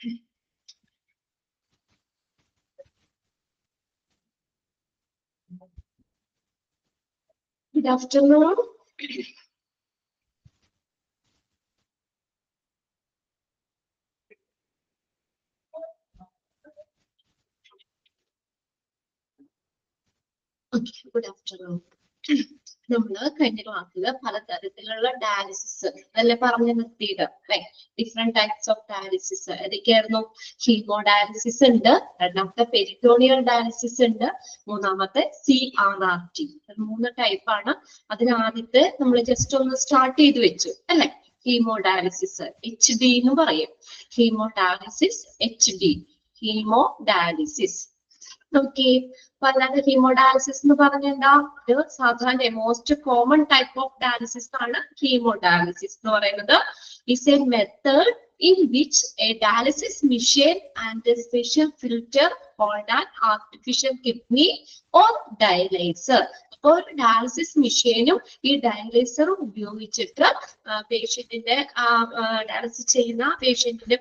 Good afternoon. Okay, good afternoon. നമ്മള് കഴിഞ്ഞ ക്ലാസ്സിൽ പലതരത്തിലുള്ള ഡയാലിസിസ് അല്ലെ പറഞ്ഞു നിർത്തിയത് അല്ലെ. ഡിഫറെന്റ് ടൈപ്സ് ഓഫ് ഡയാലിസിസ് ഏതൊക്കെയായിരുന്നു? ഹീമോ ഡയാലിസിസ് ഉണ്ട്, രണ്ടാമത്തെ പെരിറ്റോണിയൽ ഡയാലിസിസ് ഉണ്ട്, മൂന്നാമത്തെ CRRT. 3 ടൈപ്പാണ്. അതിനാദ്യത്തെ നമ്മൾ ജസ്റ്റ് ഒന്ന് സ്റ്റാർട്ട് ചെയ്ത് വെച്ചു അല്ലെ. ഹീമോ ഡയാലിസിസ് HD എന്ന് പറയും. Haemo dialysis HD, haemo dialysis. Okay, അല്ലാതെ ഹീമോഡയാലിസിസ് എന്ന് പറഞ്ഞാൽ ഇത് സാധാരണ most common type of dialysis ആണ് ഹീമോഡയാലിസിസ് എന്ന് പറയുന്നത്. Is A method in which a dialysis machine and a special filter called an artificial kidney or dialyzer. അപ്പോൾ dialysis മെഷീനും ഈ ഡയാലിസറും ഉപയോഗിച്ചിട്ട് പേഷ്യന്റിന്റെ ഡയാലിസിസ് ചെയ്യുന്ന പേഷ്യന്റിന്റെ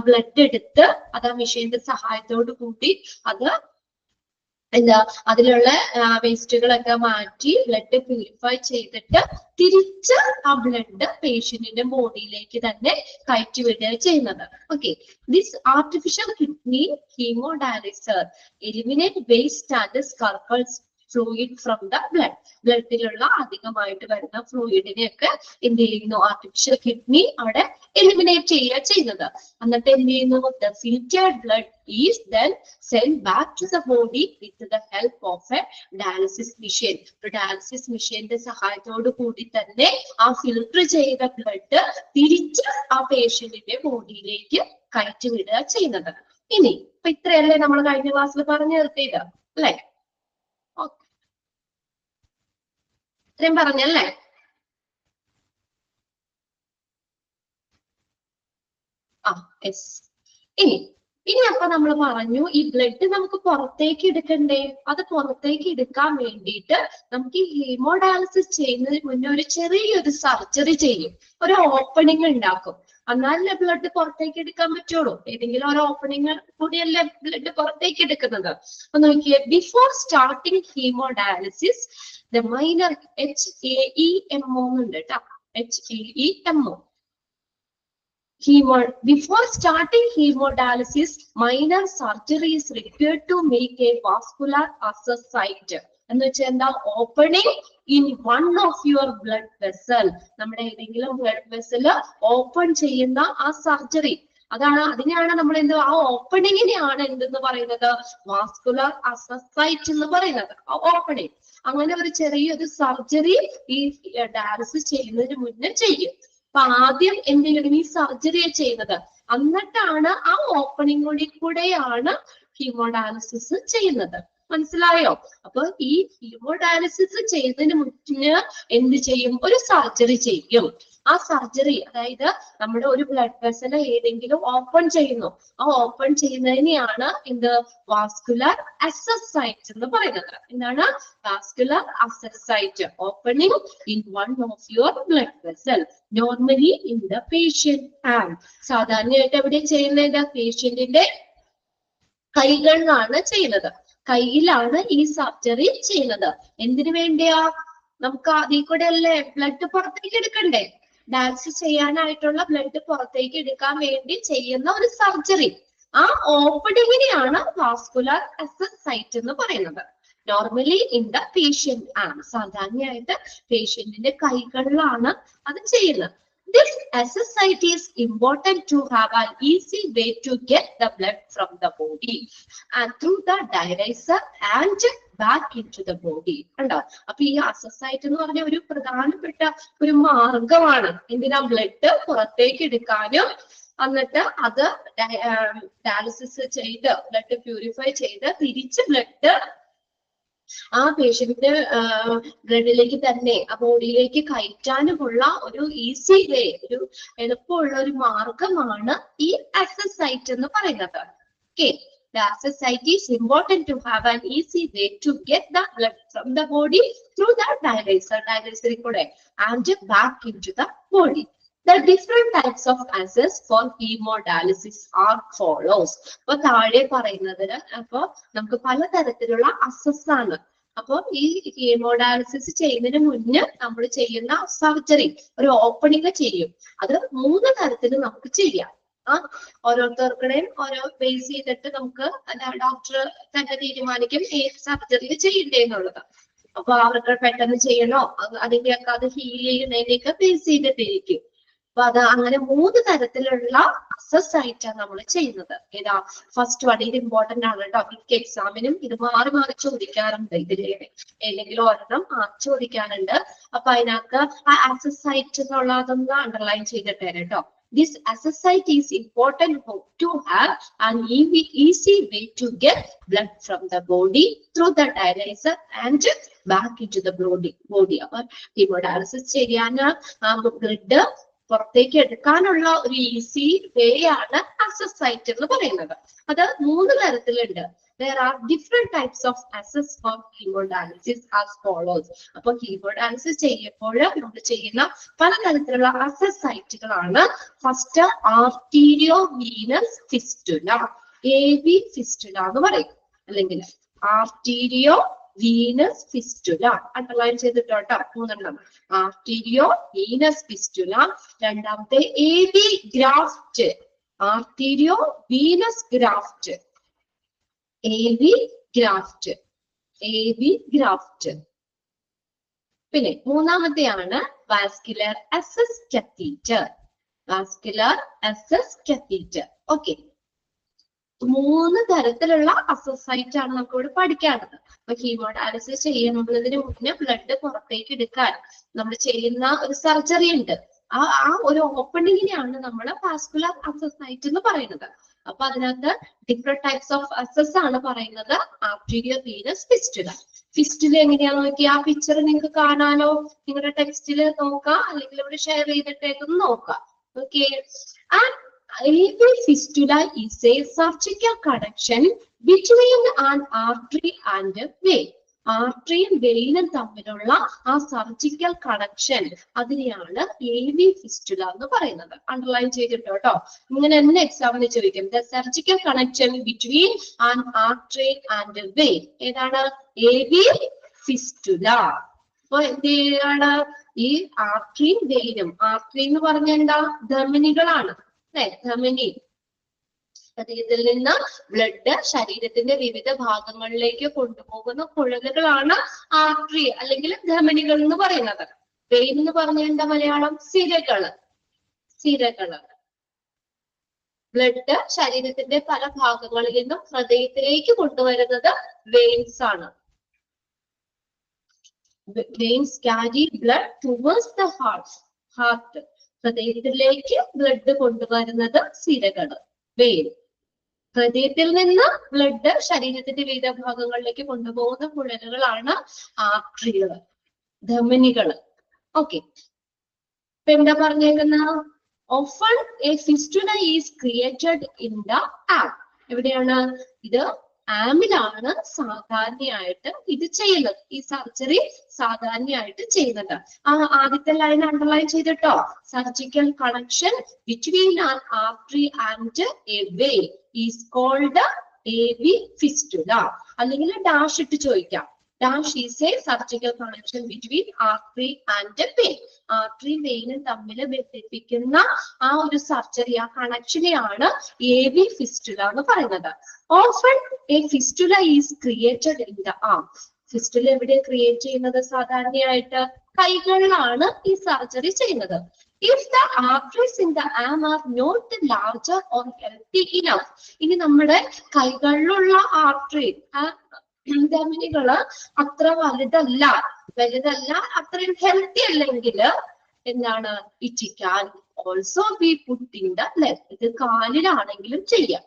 ബ്ലഡ് എടുത്ത് അത് ആ മെഷീന്റെ സഹായത്തോടു കൂടി അത് എന്താ അതിലുള്ള വേസ്റ്റുകളൊക്കെ മാറ്റി ബ്ലഡ് പ്യൂരിഫൈ ചെയ്തിട്ട് തിരിച്ച് ആ ബ്ലഡ് പേഷ്യന്റിന്റെ ബോഡിയിലേക്ക് തന്നെ കയറ്റി വിടുക ചെയ്യുന്നത്. Okay, this artificial kidney haemodialyser eliminate waste and circles fluid from the blood. ബ്ലഡിലുള്ള അധികമായിട്ട് വരുന്ന ഫ്ലൂയിഡിനെയൊക്കെ എന്ത് ചെയ്യുന്നു? ആർട്ടിഫിഷ്യൽ കിഡ്നി അവിടെ എലിമിനേറ്റ് ചെയ്യുന്നത്. എന്നിട്ട് എന്ത് ചെയ്യുന്നു? The filtered blood is then send back to the body with the help of a dialysis machine. Dialysis മെഷീന്റെ സഹായത്തോടു കൂടി തന്നെ ആ ഫിൽട്ടർ ചെയ്ത ബ്ലഡ് തിരിച്ച് ആ പേഷ്യന്റിന്റെ ബോഡിയിലേക്ക് കയറ്റി വിടുക ചെയ്യുന്നത്. ഇനി ഇപ്പൊ ഇത്രയല്ലേ നമ്മൾ കഴിഞ്ഞ ക്ലാസ്സിൽ പറഞ്ഞു നിർത്തിയത് അല്ലെ? ഇത്രയും പറഞ്ഞല്ലേ? യെസ്. ഇനി അപ്പൊ നമ്മൾ പറഞ്ഞു ഈ ബ്ലഡ് നമുക്ക് പുറത്തേക്ക് എടുക്കണ്ടേ? അത് പുറത്തേക്ക് എടുക്കാൻ വേണ്ടിയിട്ട് നമുക്ക് ഈ ഹീമോഡയാലിസിസ് ചെയ്യുന്നതിന് മുന്നേ ഒരു ചെറിയൊരു സർജറി ചെയ്യും, ഒരു ഓപ്പണിംഗ് ഉണ്ടാക്കും. എന്നാലല്ലേ ബ്ലഡ് പുറത്തേക്ക് എടുക്കാൻ പറ്റുള്ളൂ. ഏതെങ്കിലും ഒരു ഓപ്പണിംഗ് കൂടിയല്ലേ ബ്ലഡ് പുറത്തേക്ക് എടുക്കുന്നത്. അപ്പൊ നോക്കിയേ, before starting haemodialysis the minor HAEMO ഉണ്ട് കേട്ടോ, HAEMO. Before starting hemodialysis, minor surgery is required to make a vascular access site. എന്ന് വെച്ചാൽ എന്താ? Opening in one of your blood vessel. നമ്മുടെ ഏതെങ്കിലും ബ്ലഡ് വെസല് ഓപ്പൺ ചെയ്യുന്ന ആ സർജറി, അതിനെയാണ് നമ്മൾ എന്ത് ആ ഓപ്പണിങ്ങിനെയാണ് എന്തെന്ന് പറയുന്നത്? വാസ്കുലർ അക്സസ് സൈറ്റ് എന്ന് പറയുന്നത്. ഓപ്പണിംഗ്. അങ്ങനെ ഒരു ചെറിയൊരു സർജറി ഈ ഡയാലിസിസ് ചെയ്യുന്നതിന് മുന്നേ ചെയ്യും. അപ്പൊ ആദ്യം എന്തെങ്കിലും ഈ സർജറി ചെയ്യുന്നത്, എന്നിട്ടാണ് ആ ഓപ്പണിംഗ് കൂടെയാണ് ഹീമോഡയാലിസിസ് ചെയ്യുന്നത്. മനസ്സിലായോ? അപ്പൊ ഈ ഹീമോഡയാലിസിസ് ചെയ്യുന്നതിന് മുന്നേ എന്ത് ചെയ്യും? ഒരു സർജറി ചെയ്യും. ആ സർജറി അതായത് നമ്മുടെ ഒരു ബ്ലഡ് വെസൽ ഏതെങ്കിലും ഓപ്പൺ ചെയ്യുന്നു. ആ ഓപ്പൺ ചെയ്യുന്നതിനെയാണ് എന്ത്? വാസ്കുലർ അക്സസ് സൈറ്റ് എന്ന് പറയുന്നത്. എന്താണ്? Vascular access site. Opening in one of your blood vessel, normally in the patient hand. സാധാരണയായിട്ട് എവിടെ ചെയ്യുന്നത്? പേഷ്യന്റിന്റെ കൈകളിലാണ് ചെയ്യുന്നത്. കയ്യിലാണ് ഈ സർജറി ചെയ്യുന്നത്. എന്തിനു വേണ്ടിയാ? നമുക്ക് അതിൽ കൂടെ അല്ലേ ബ്ലഡ് പുറത്തേക്ക് എടുക്കണ്ടേ? ഡയാലിസിസ് ചെയ്യാനായിട്ടുള്ള ബ്ലഡ് പുറത്തേക്ക് എടുക്കാൻ വേണ്ടി ചെയ്യുന്ന ഒരു സർജറി. ആ ഓപ്പണിങ്ങിനെയാണ് വാസ്കുലർ അക്സസ് സൈറ്റ് എന്ന് പറയുന്നത്. നോർമലി ഇൻ ദ പേഷ്യന്റ് ആണ്. സാധാരണയായിട്ട് പേഷ്യന്റിന്റെ കൈകളിലാണ് അത് ചെയ്യുന്നത്. This access site is important to have an easy way to get the blood from the body and through the dialyzer and back into the body. കണ്ടോ? അപ്പൊ ഈ access site എന്ന് പറഞ്ഞ ഒരു പ്രധാനപ്പെട്ട ഒരു മാർഗമാണ് എന്തിനാ? ബ്ലഡ് പുറത്തേക്ക് എടുക്കാനും എന്നിട്ട് അത് ഡയാലിസിസ് ചെയ്ത് ബ്ലഡ് പ്യൂരിഫൈ ചെയ്ത് തിരിച്ച് ബ്ലഡ് ആ പേഷ്യന്റിന്റെ ബ്ലഡിലേക്ക് തന്നെ ആ ബോഡിയിലേക്ക് കയറ്റാനുമുള്ള ഒരു ഈസി വേ, ഒരു എളുപ്പമുള്ള ഒരു മാർഗമാണ് ഈ അക്സസ് സൈറ്റ് എന്ന് പറയുന്നത്. Okay, the access site is important to have an easy way to get the blood from the body through the dialyzer കൂടെ and back into the body. The different types of access for hemodialysis are follows. അപ്പൊ താഴെ പറയുന്നതിന് അപ്പൊ നമുക്ക് പലതരത്തിലുള്ള assess ആണ്. അപ്പൊ ഈ ഹീമോഡയാലിസിസ് ചെയ്യുന്നതിന് മുന്നേ നമ്മൾ ചെയ്യുന്ന സർജറി ഒരു ഓപ്പണിംഗ് ചെയ്യും. അത് 3 തരത്തിൽ നമുക്ക് ചെയ്യാം. ഓരോരുത്തർക്കുടെയും ഓരോ ബേസ് ചെയ്തിട്ട് നമുക്ക് ഡോക്ടർ തന്നെ തീരുമാനിക്കും ഏത് സർജറി ചെയ്യണ്ടേന്നുള്ളത്. അപ്പൊ അവർക്ക് പെട്ടെന്ന് ചെയ്യണോ അതിന്റെയൊക്കെ അത് ഹീൽ ചെയ്യുന്നതിന്റെയൊക്കെ ബേസ് ചെയ്തിട്ടിരിക്കും. അപ്പൊ അത് അങ്ങനെ 3 തരത്തിലുള്ള അസസ് ആയിട്ടാണ് നമ്മൾ ചെയ്യുന്നത്. ഏതാ ഫസ്റ്റ് വൺ, ഇത് ഇമ്പോർട്ടന്റ് ആണ് കേട്ടോ. മിക്ക എക്സാമിനും ഇത് മാറി മാറി ചോദിക്കാറുണ്ട്. ഇതില് ഏതെങ്കിലും ഒരെണ്ണം ചോദിക്കാനുണ്ട്. അപ്പൊ അതിനകത്ത് ആ അസസ് സൈറ്റ് എന്നുള്ളതൊന്ന് അണ്ടർലൈൻ ചെയ്തിട്ട് കേട്ടോ. This access site is important to have an easy way to get blood from the body through the dialyzer and back into the body. അപ്പൊ ഹീമോഡയാലിസിസ് ചെയ്യാൻ ബ്ലഡ് പുറത്തേക്ക് എടുക്കാനുള്ള ഒരു ഈസി വേ ആണ് access site എന്ന് പറയുന്നത്. അത് 3 തരത്തിലുണ്ട്. There are different types of access for hemodialysis as follows. അപ്പൊ ഹീമോഡയാലിസിസ് ചെയ്യുമ്പോൾ നമ്മൾ ചെയ്യുന്ന പലതരത്തിലുള്ള access സൈറ്റുകളാണ്. First arteriovenous fistula, AV fistula എന്ന് പറയും. അല്ലെങ്കിൽ ആർട്ടീരിയോ വീനസ് ഫിസ്റ്റുല അണ്ടർലൈൻ ചെയ്തിട്ടോട്ടോ 3 ആർട്ടീരിയോ വീനസ് ഫിസ്റ്റുല. രണ്ടാമത്തെ AV graft, arteriovenous graft, AV graft, AV graft. പിന്നെ മൂന്നാമത്തെയാണ് vascular access catheter, vascular access catheter. Okay, 3 തരത്തിലുള്ള അസസ് സൈറ്റ് ആണ് നമുക്ക് ഇവിടെ പഠിക്കാനുള്ളത്. അപ്പൊ ഹീമോഡയാലിസിസ് ചെയ്യുന്നതിന് മുന്നേ ബ്ലഡ് പുറത്തേക്ക് എടുക്കാൻ നമ്മൾ ചെയ്യുന്ന ഒരു സർജറി ഉണ്ട്. ആ ഒരു ഓപ്പണിങ്ങിനെയാണ് നമ്മൾ വാസ്കുലർ അസസ് സൈറ്റ് എന്ന് പറയുന്നത്. അപ്പൊ അതിനകത്ത് ഡിഫറെന്റ് ടൈപ്സ് ഓഫ് അസസ് ആണ് പറയുന്നത്. Arterio Venus fistula. ഫിസ്റ്റുല എങ്ങനെയാന്ന് നോക്കിയാ ആ പിക്ചർ നിങ്ങൾക്ക് കാണാനോ, നിങ്ങളുടെ ടെക്സ്റ്റിൽ നോക്കാം, അല്ലെങ്കിൽ ഇവിടെ ഷെയർ ചെയ്തിട്ടേക്കൊന്ന് നോക്കാം. Okay, AV fistula is a surgical connection between an artery and a vein. ആർട്ടറിയും വെയിനും തമ്മിലുള്ള ആ സർജിക്കൽ കണക്ഷൻ അതിനെയാണ് AV ഫിസ്റ്റുല എന്ന് പറയുന്നത്. അണ്ടർലൈൻ ചെയ്തിട്ടോ കേട്ടോ. ഇങ്ങനെ തന്നെ എക്സാമിന് ചോദിക്കും. The surgical connection between an artery and vein ഏതാണ്? AV fistula. അപ്പൊ എന്താണ് ഈ ആർട്ടറിയും വെയിനും? ആർട്ടറി എന്ന് പറഞ്ഞാൽ എന്താ? ധമനികളാണ് അല്ലെ? ധമനി. ഇതിൽ നിന്ന് ബ്ലഡ് ശരീരത്തിന്റെ വിവിധ ഭാഗങ്ങളിലേക്ക് കൊണ്ടുപോകുന്ന കുഴലുകളാണ് ആർട്ടറി അല്ലെങ്കിൽ ധമനികൾ എന്ന് പറയുന്നത്. വെയിൻ എന്ന് പറഞ്ഞാൽ എന്താ മലയാളം? സിരകള്. സിരകള്. ബ്ലഡ് ശരീരത്തിന്റെ പല ഭാഗങ്ങളിൽ നിന്നും ഹൃദയത്തിലേക്ക് കൊണ്ടുവരുന്നത് വെയിൻസ് ആണ്. Veins carry blood towards the heart. ഹൃദയത്തിലേക്ക് ബ്ലഡ് കൊണ്ടുവരുന്നത് സിരകള്, വെയിൻ. ഹൃദയത്തിൽ നിന്ന് ബ്ലഡ് ശരീരത്തിന്റെ വിവിധ ഭാഗങ്ങളിലേക്ക് കൊണ്ടുപോകുന്ന കുഴലുകളാണ് ആർട്ടറികള്, ധമനികള്. ഓക്കെ, ഇപ്പൊ എന്താ പറഞ്ഞേക്കുന്ന? Often a fistula is created in the arm. എവിടെയാണ് ഇത്? ആമിലാണ് സാധാരണയായിട്ട് ഇത് ചെയ്യുന്നത്. ഈ സർജറി സാധാരണയായിട്ട് ചെയ്യുന്നത്. ആദ്യത്തെ ലൈൻ അണ്ടർലൈൻ ചെയ്തിട്ടോ. Surgical connection between an artery and a vein is called AV fistula. അല്ലെങ്കിൽ ഡാഷ് ഇട്ട് ചോദിക്കാം. Dash is a surgical connection between artery and vein. Artery വെയിനും തമ്മിൽ ബന്ധിപ്പിക്കുന്ന ആ ഒരു സർജറി, ആ കണക്ഷനെയാണ് AV ഫിസ്റ്റുല എന്ന് പറയുന്നത്. Often a fistula is created in the arm. Fistula എവിടെ ക്രിയേറ്റ് ചെയ്യുന്നത്? സാധാരണയായിട്ട് കൈകളിലാണ് ഈ സർജറി ചെയ്യുന്നത്. If the arteries in the arm are not larger or healthy enough. ഇനി നമ്മുടെ കൈകളിലുള്ള ആർട്ടറി, ധമനികള് അത്ര വലുതല്ല, അത്രയും ഹെൽത്തി അല്ലെങ്കിൽ എന്താണ്? It can also be put in the leg. ഇത് കാലിലാണെങ്കിലും ചെയ്യാം.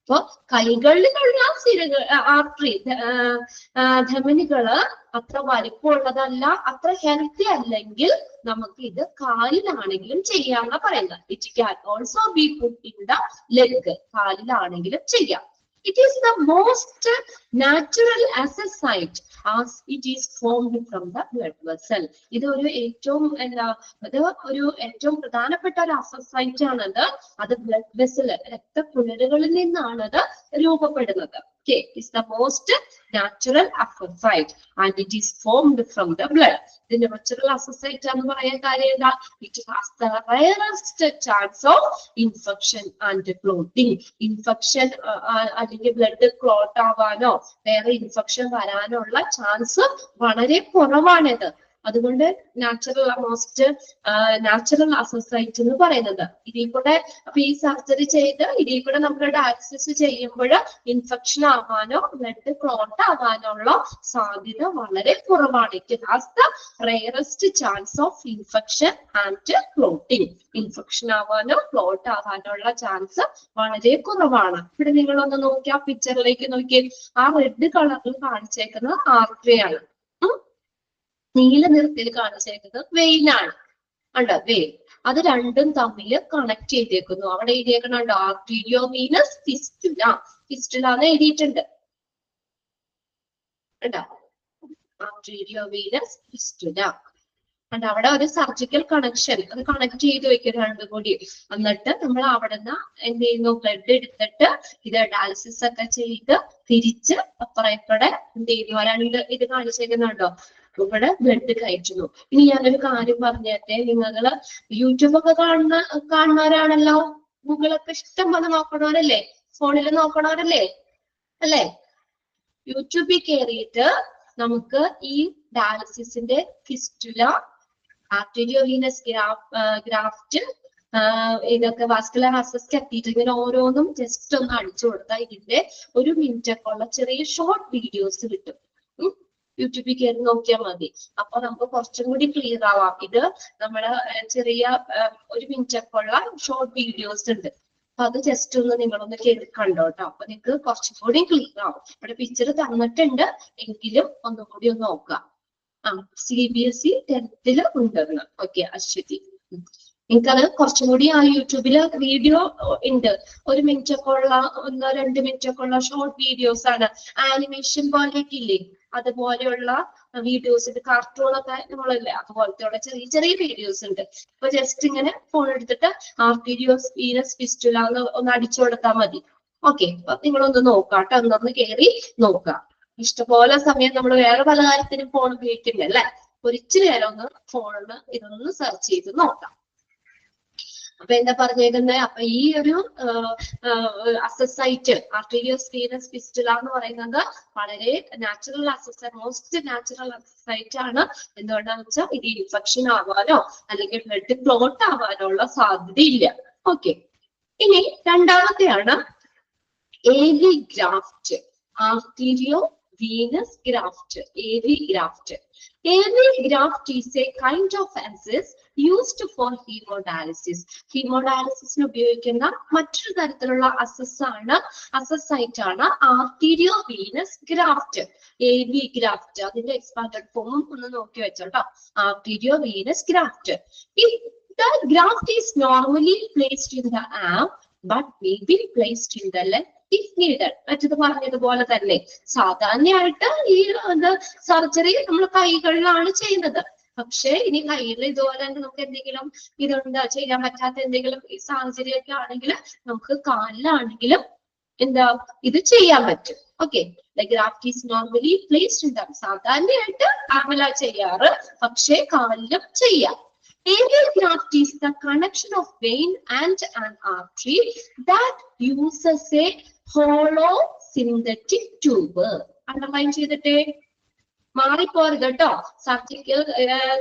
അപ്പൊ കൈകളിലുള്ള ആർട്ടറി, ധമനികള് അത്ര വലിപ്പമുള്ളതല്ല, അത്ര ഹെൽത്തി അല്ലെങ്കിൽ നമുക്ക് ഇത് കാലിലാണെങ്കിലും ചെയ്യാമെന്നാ പറയുന്നത്. It can also be put in the leg. കാലിലാണെങ്കിലും ചെയ്യാം. It is the most natural astrocyte as it is formed from the blood vessel. ഇത് ഒരു ഏറ്റവും പ്രധാനപ്പെട്ട ഒരു astrocyte ആണത്. അത് blood vessel രക്തക്കുഴലുകളിൽ നിന്നാണ് അത് രൂപപ്പെടുന്നത്. Okay, it's the most natural astrocyte and it is formed from the blood. The natural astrocyte എന്ന് പറയാൻ കാര്യം എന്താ? It has the rarest chance of infection and clotting. Infection അല്ലെങ്കിൽ ബ്ലഡ് ക്ലോട്ട് ആവാനോ വേറെ ഇൻഫെക്ഷൻ വരാനോ ഉള്ള ചാൻസ് വളരെ കുറവാണിത്. അതുകൊണ്ട് നാച്ചുറൽ astrocyte എന്ന് പറയുന്നത്. ഇതിൽ കൂടെ അപ്പൊ ഈ സർജറി ചെയ്ത് ഇതിൽ കൂടെ നമ്മൾ ഡയാലിസിസ് ചെയ്യുമ്പോൾ ഇൻഫെക്ഷൻ ആവാനോ ബ്ലഡ് ക്ലോട്ട് ആവാനോ ഉള്ള സാധ്യത വളരെ കുറവാണ്. It has the rarest chance of infection and clotting. Infection ആവാനോ ക്ലോട്ട് ആവാനോ ഉള്ള ചാൻസ് വളരെ കുറവാണ്. ഇവിടെ നിങ്ങളൊന്ന് നോക്കി ആ പിക്ചറിലേക്ക് നോക്കി, ആ റെഡ് കളറിൽ കാണിച്ചേക്കുന്നത് ആർട്ടറിയാണ്, നീല നിറത്തിൽ കാണിച്ചേക്കുന്നത് വെയിനാണ്. ഉണ്ടോ? വെയിൻ. അത് രണ്ടും തമ്മിൽ കണക്ട് ചെയ്തേക്കുന്നു. അവിടെ എഴുതിയേക്കണുണ്ടോ? Arteriovenous fistula. ഫിസ്റ്റുല എന്ന് എഴുതിയിട്ടുണ്ട്. ഉണ്ടോ? Arterio Venus fistula. and അവിടെ ഒരു സർജിക്കൽ കണക്ഷൻ അത് കണക്ട് ചെയ്ത് വെക്കും രണ്ടും കൂടി. എന്നിട്ട് നമ്മൾ അവിടെ നിന്ന് എന്ത് ചെയ്യുന്നു, ബ്ലഡ് എടുത്തിട്ട് ഇത് ഡയാലിസിസ് ഒക്കെ ചെയ്ത് തിരിച്ച് അപ്പുറത്തൂടെ എന്ത് ചെയ്യുന്നു, രണ്ട് ഇത് കാണിച്ചേക്കുന്നുണ്ടോ, ഇവിടെ ബ്ലഡ് കയറ്റുന്നു. ഇനി ഞാനൊരു കാര്യം പറഞ്ഞേട്ടെ, നിങ്ങള് യൂട്യൂബൊക്കെ കാണുന്നവരാണല്ലോ, ഗൂഗിളൊക്കെ ഇഷ്ടം പോലെ നോക്കണവരല്ലേ, ഫോണിൽ നോക്കണവരല്ലേ അല്ലേ? യൂട്യൂബിൽ കയറിയിട്ട് നമുക്ക് ഈ ഡയാലിസിസിന്റെ ഫിസ്റ്റുല, ആർട്ടീരിയോവീനസ് ഗ്രാഫ്റ്റ്, ഇതൊക്കെ വാസ്കുലർ അസസ്റ്റ് എത്തിയിട്ട് ഇങ്ങനെ ഓരോന്നും ജസ്റ്റ് ഒന്ന് അടിച്ചു കൊടുത്താൽ ഇതിന്റെ 1 മിനിറ്റ് ഒക്കെ ഉള്ള ചെറിയ ഷോർട്ട് വീഡിയോസ് കിട്ടും. യൂട്യൂബിൽ കയറി നോക്കിയാൽ മതി. അപ്പൊ നമുക്ക് കുറച്ചും കൂടി ക്ലിയർ ആവാം. ഇത് നമ്മള് ചെറിയ 1 മിനിറ്റ് ഒക്കെ ഉള്ള ഷോർട്ട് വീഡിയോസ് ഉണ്ട്. അപ്പൊ അത് ജസ്റ്റ് ഒന്ന് നിങ്ങളൊന്ന് കേറി കണ്ടോട്ടോ. അപ്പൊ നിങ്ങൾക്ക് കുറച്ചും കൂടി ക്ലിയർ ആവും. ഇവിടെ പിക്ചർ തന്നിട്ടുണ്ട് എങ്കിലും ഒന്നും കൂടി ഒന്ന് നോക്കാം. CBSE 10th ഉണ്ടെന്ന്. ഓക്കെ, അശ്വതി, നിങ്ങൾക്കത് കുറച്ചും കൂടി ആ യൂട്യൂബില് വീഡിയോ ഉണ്ട്. 1 മിനിറ്റ് ഒക്കെ ഉള്ള 1-2 മിനിറ്റ് ഒക്കെ ഉള്ള ഷോർട്ട് വീഡിയോസ് ആണ്. ആനിമേഷൻ പോലെയൊക്കെ ഇല്ലേ, അതുപോലെയുള്ള വീഡിയോസ് ഉണ്ട്. കാർട്ടൂണൊക്കെ നമ്മളല്ലേ, അതുപോലത്തെ ഉള്ള ചെറിയ ചെറിയ വീഡിയോസ് ഉണ്ട്. അപ്പൊ ജസ്റ്റ് ഇങ്ങനെ ഫോൺ എടുത്തിട്ട് ആർട്ടീരിയോസ് വീനസ് ഫിസ്റ്റുല ഒന്ന് അടിച്ചു കൊടുത്താൽ മതി. ഓക്കെ, അപ്പൊ നിങ്ങളൊന്ന് നോക്കാട്ടോ, ഒന്നൊന്ന് കയറി നോക്കാം. ഇഷ്ടപോലെ സമയം നമ്മൾ വേറെ പല കാര്യത്തിനും ഫോൺ ഉപയോഗിക്കുന്നുണ്ട്, ഒരു ഇച്ചിരി നേരം ഒന്ന് ഫോണിന് ഇതൊന്ന് സെർച്ച് ചെയ്ത് നോക്കാം. അപ്പൊ എന്താ പറഞ്ഞേക്കുന്നത്, അപ്പൊ ഈ ഒരു astrocyte, ആർട്ടീരിയോസ് വീനസ് ഫിസ്റ്റുല എന്ന് പറയുന്നത് വളരെ natural astrocyte, most natural astrocyte ആണ്. എന്തുകൊണ്ടാന്ന് വെച്ചാൽ ഇത് ഇൻഫെക്ഷൻ ആവാനോ അല്ലെങ്കിൽ ബ്ലഡ് ക്ലോട്ട് ആവാനോ ഉള്ള സാധ്യതയില്ല. ഓക്കെ, ഇനി രണ്ടാമത്തെയാണ് AV graft, arterio venous graft, AV graft. AV graft is a kind of access used for hemodialysis. Hemodialysis ഉപയോഗിക്കുന്ന മറ്റൊരു തരത്തിലുള്ള astrocyte ആണ് arteriovenous graft, AV graft. അതിന്റെ എക്സ്പാൻഡഡ് ഫോം ഒന്ന് നോക്കി വെച്ചോട്ടോ, arteriovenous graft. The graft is normally placed in the arm but may be placed in the leg if needed. മറ്റത് പറഞ്ഞതുപോലെ തന്നെ സാധാരണയായിട്ട് ഈ സർജറി നമ്മൾ കൈകളിലാണ് ചെയ്യുന്നത്. പക്ഷെ ഇനി കയ്യിൽ ഇതുപോലെ നമുക്ക് എന്തെങ്കിലും ഇതുണ്ട് ചെയ്യാൻ പറ്റാത്ത എന്തെങ്കിലും സാഹചര്യമൊക്കെ ആണെങ്കിൽ നമുക്ക് കാലിലാണെങ്കിലും എന്താ ഇത് ചെയ്യാൻ പറ്റും. Okay, the graft is normally placed in the, സാധാരണയായിട്ട് ആമല ചെയ്യാറ്, പക്ഷെ കാലിലും ചെയ്യാം. AV graft is the connection of vein and an artery that uses a hollow synthetic tube. Underline ചെയ്തിട്ടേ മാറിപ്പോരുത് കേട്ടോ. Surgical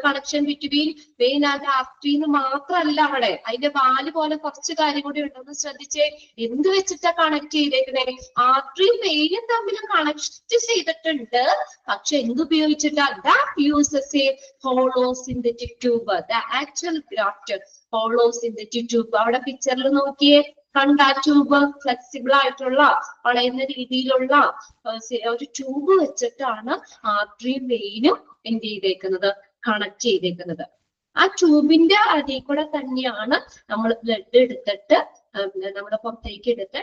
connection between vein and artery എന്ന് മാത്രമല്ല, അവിടെ അതിന്റെ വാല് പോലെ കുറച്ച് കാര്യം കൂടി ഉണ്ടെന്ന് ശ്രദ്ധിച്ചേ. എന്ത് വെച്ചിട്ടാ കണക്ട് ചെയ്തേക്കുന്നേ? ആർട്ടറിയും വെയിനും തമ്മിൽ കണക്ട് ചെയ്തിട്ടുണ്ട്, പക്ഷെ എന്തുപയോഗിച്ചിട്ടാ? That uses a hollow synthetic tube. The actual graft hollow synthetic tube. അവിടെ പിക്ചറിൽ നോക്കിയേ, കണ്ട ട്യൂബ് ഫ്ലെക്സിബിൾ ആയിട്ടുള്ള വളയുന്ന രീതിയിലുള്ള ഒരു ട്യൂബ് വെച്ചിട്ടാണ് ആർട്ടറിയും വെയിനും എന്ത് ചെയ്തേക്കുന്നത്, കണക്ട് ചെയ്തേക്കുന്നത്. ആ ട്യൂബിന്റെ അതിൽ കൂടെ തന്നെയാണ് നമ്മൾ ബ്ലഡ് എടുത്തിട്ട് നമ്മുടെ പുറത്തേക്ക് എടുത്ത്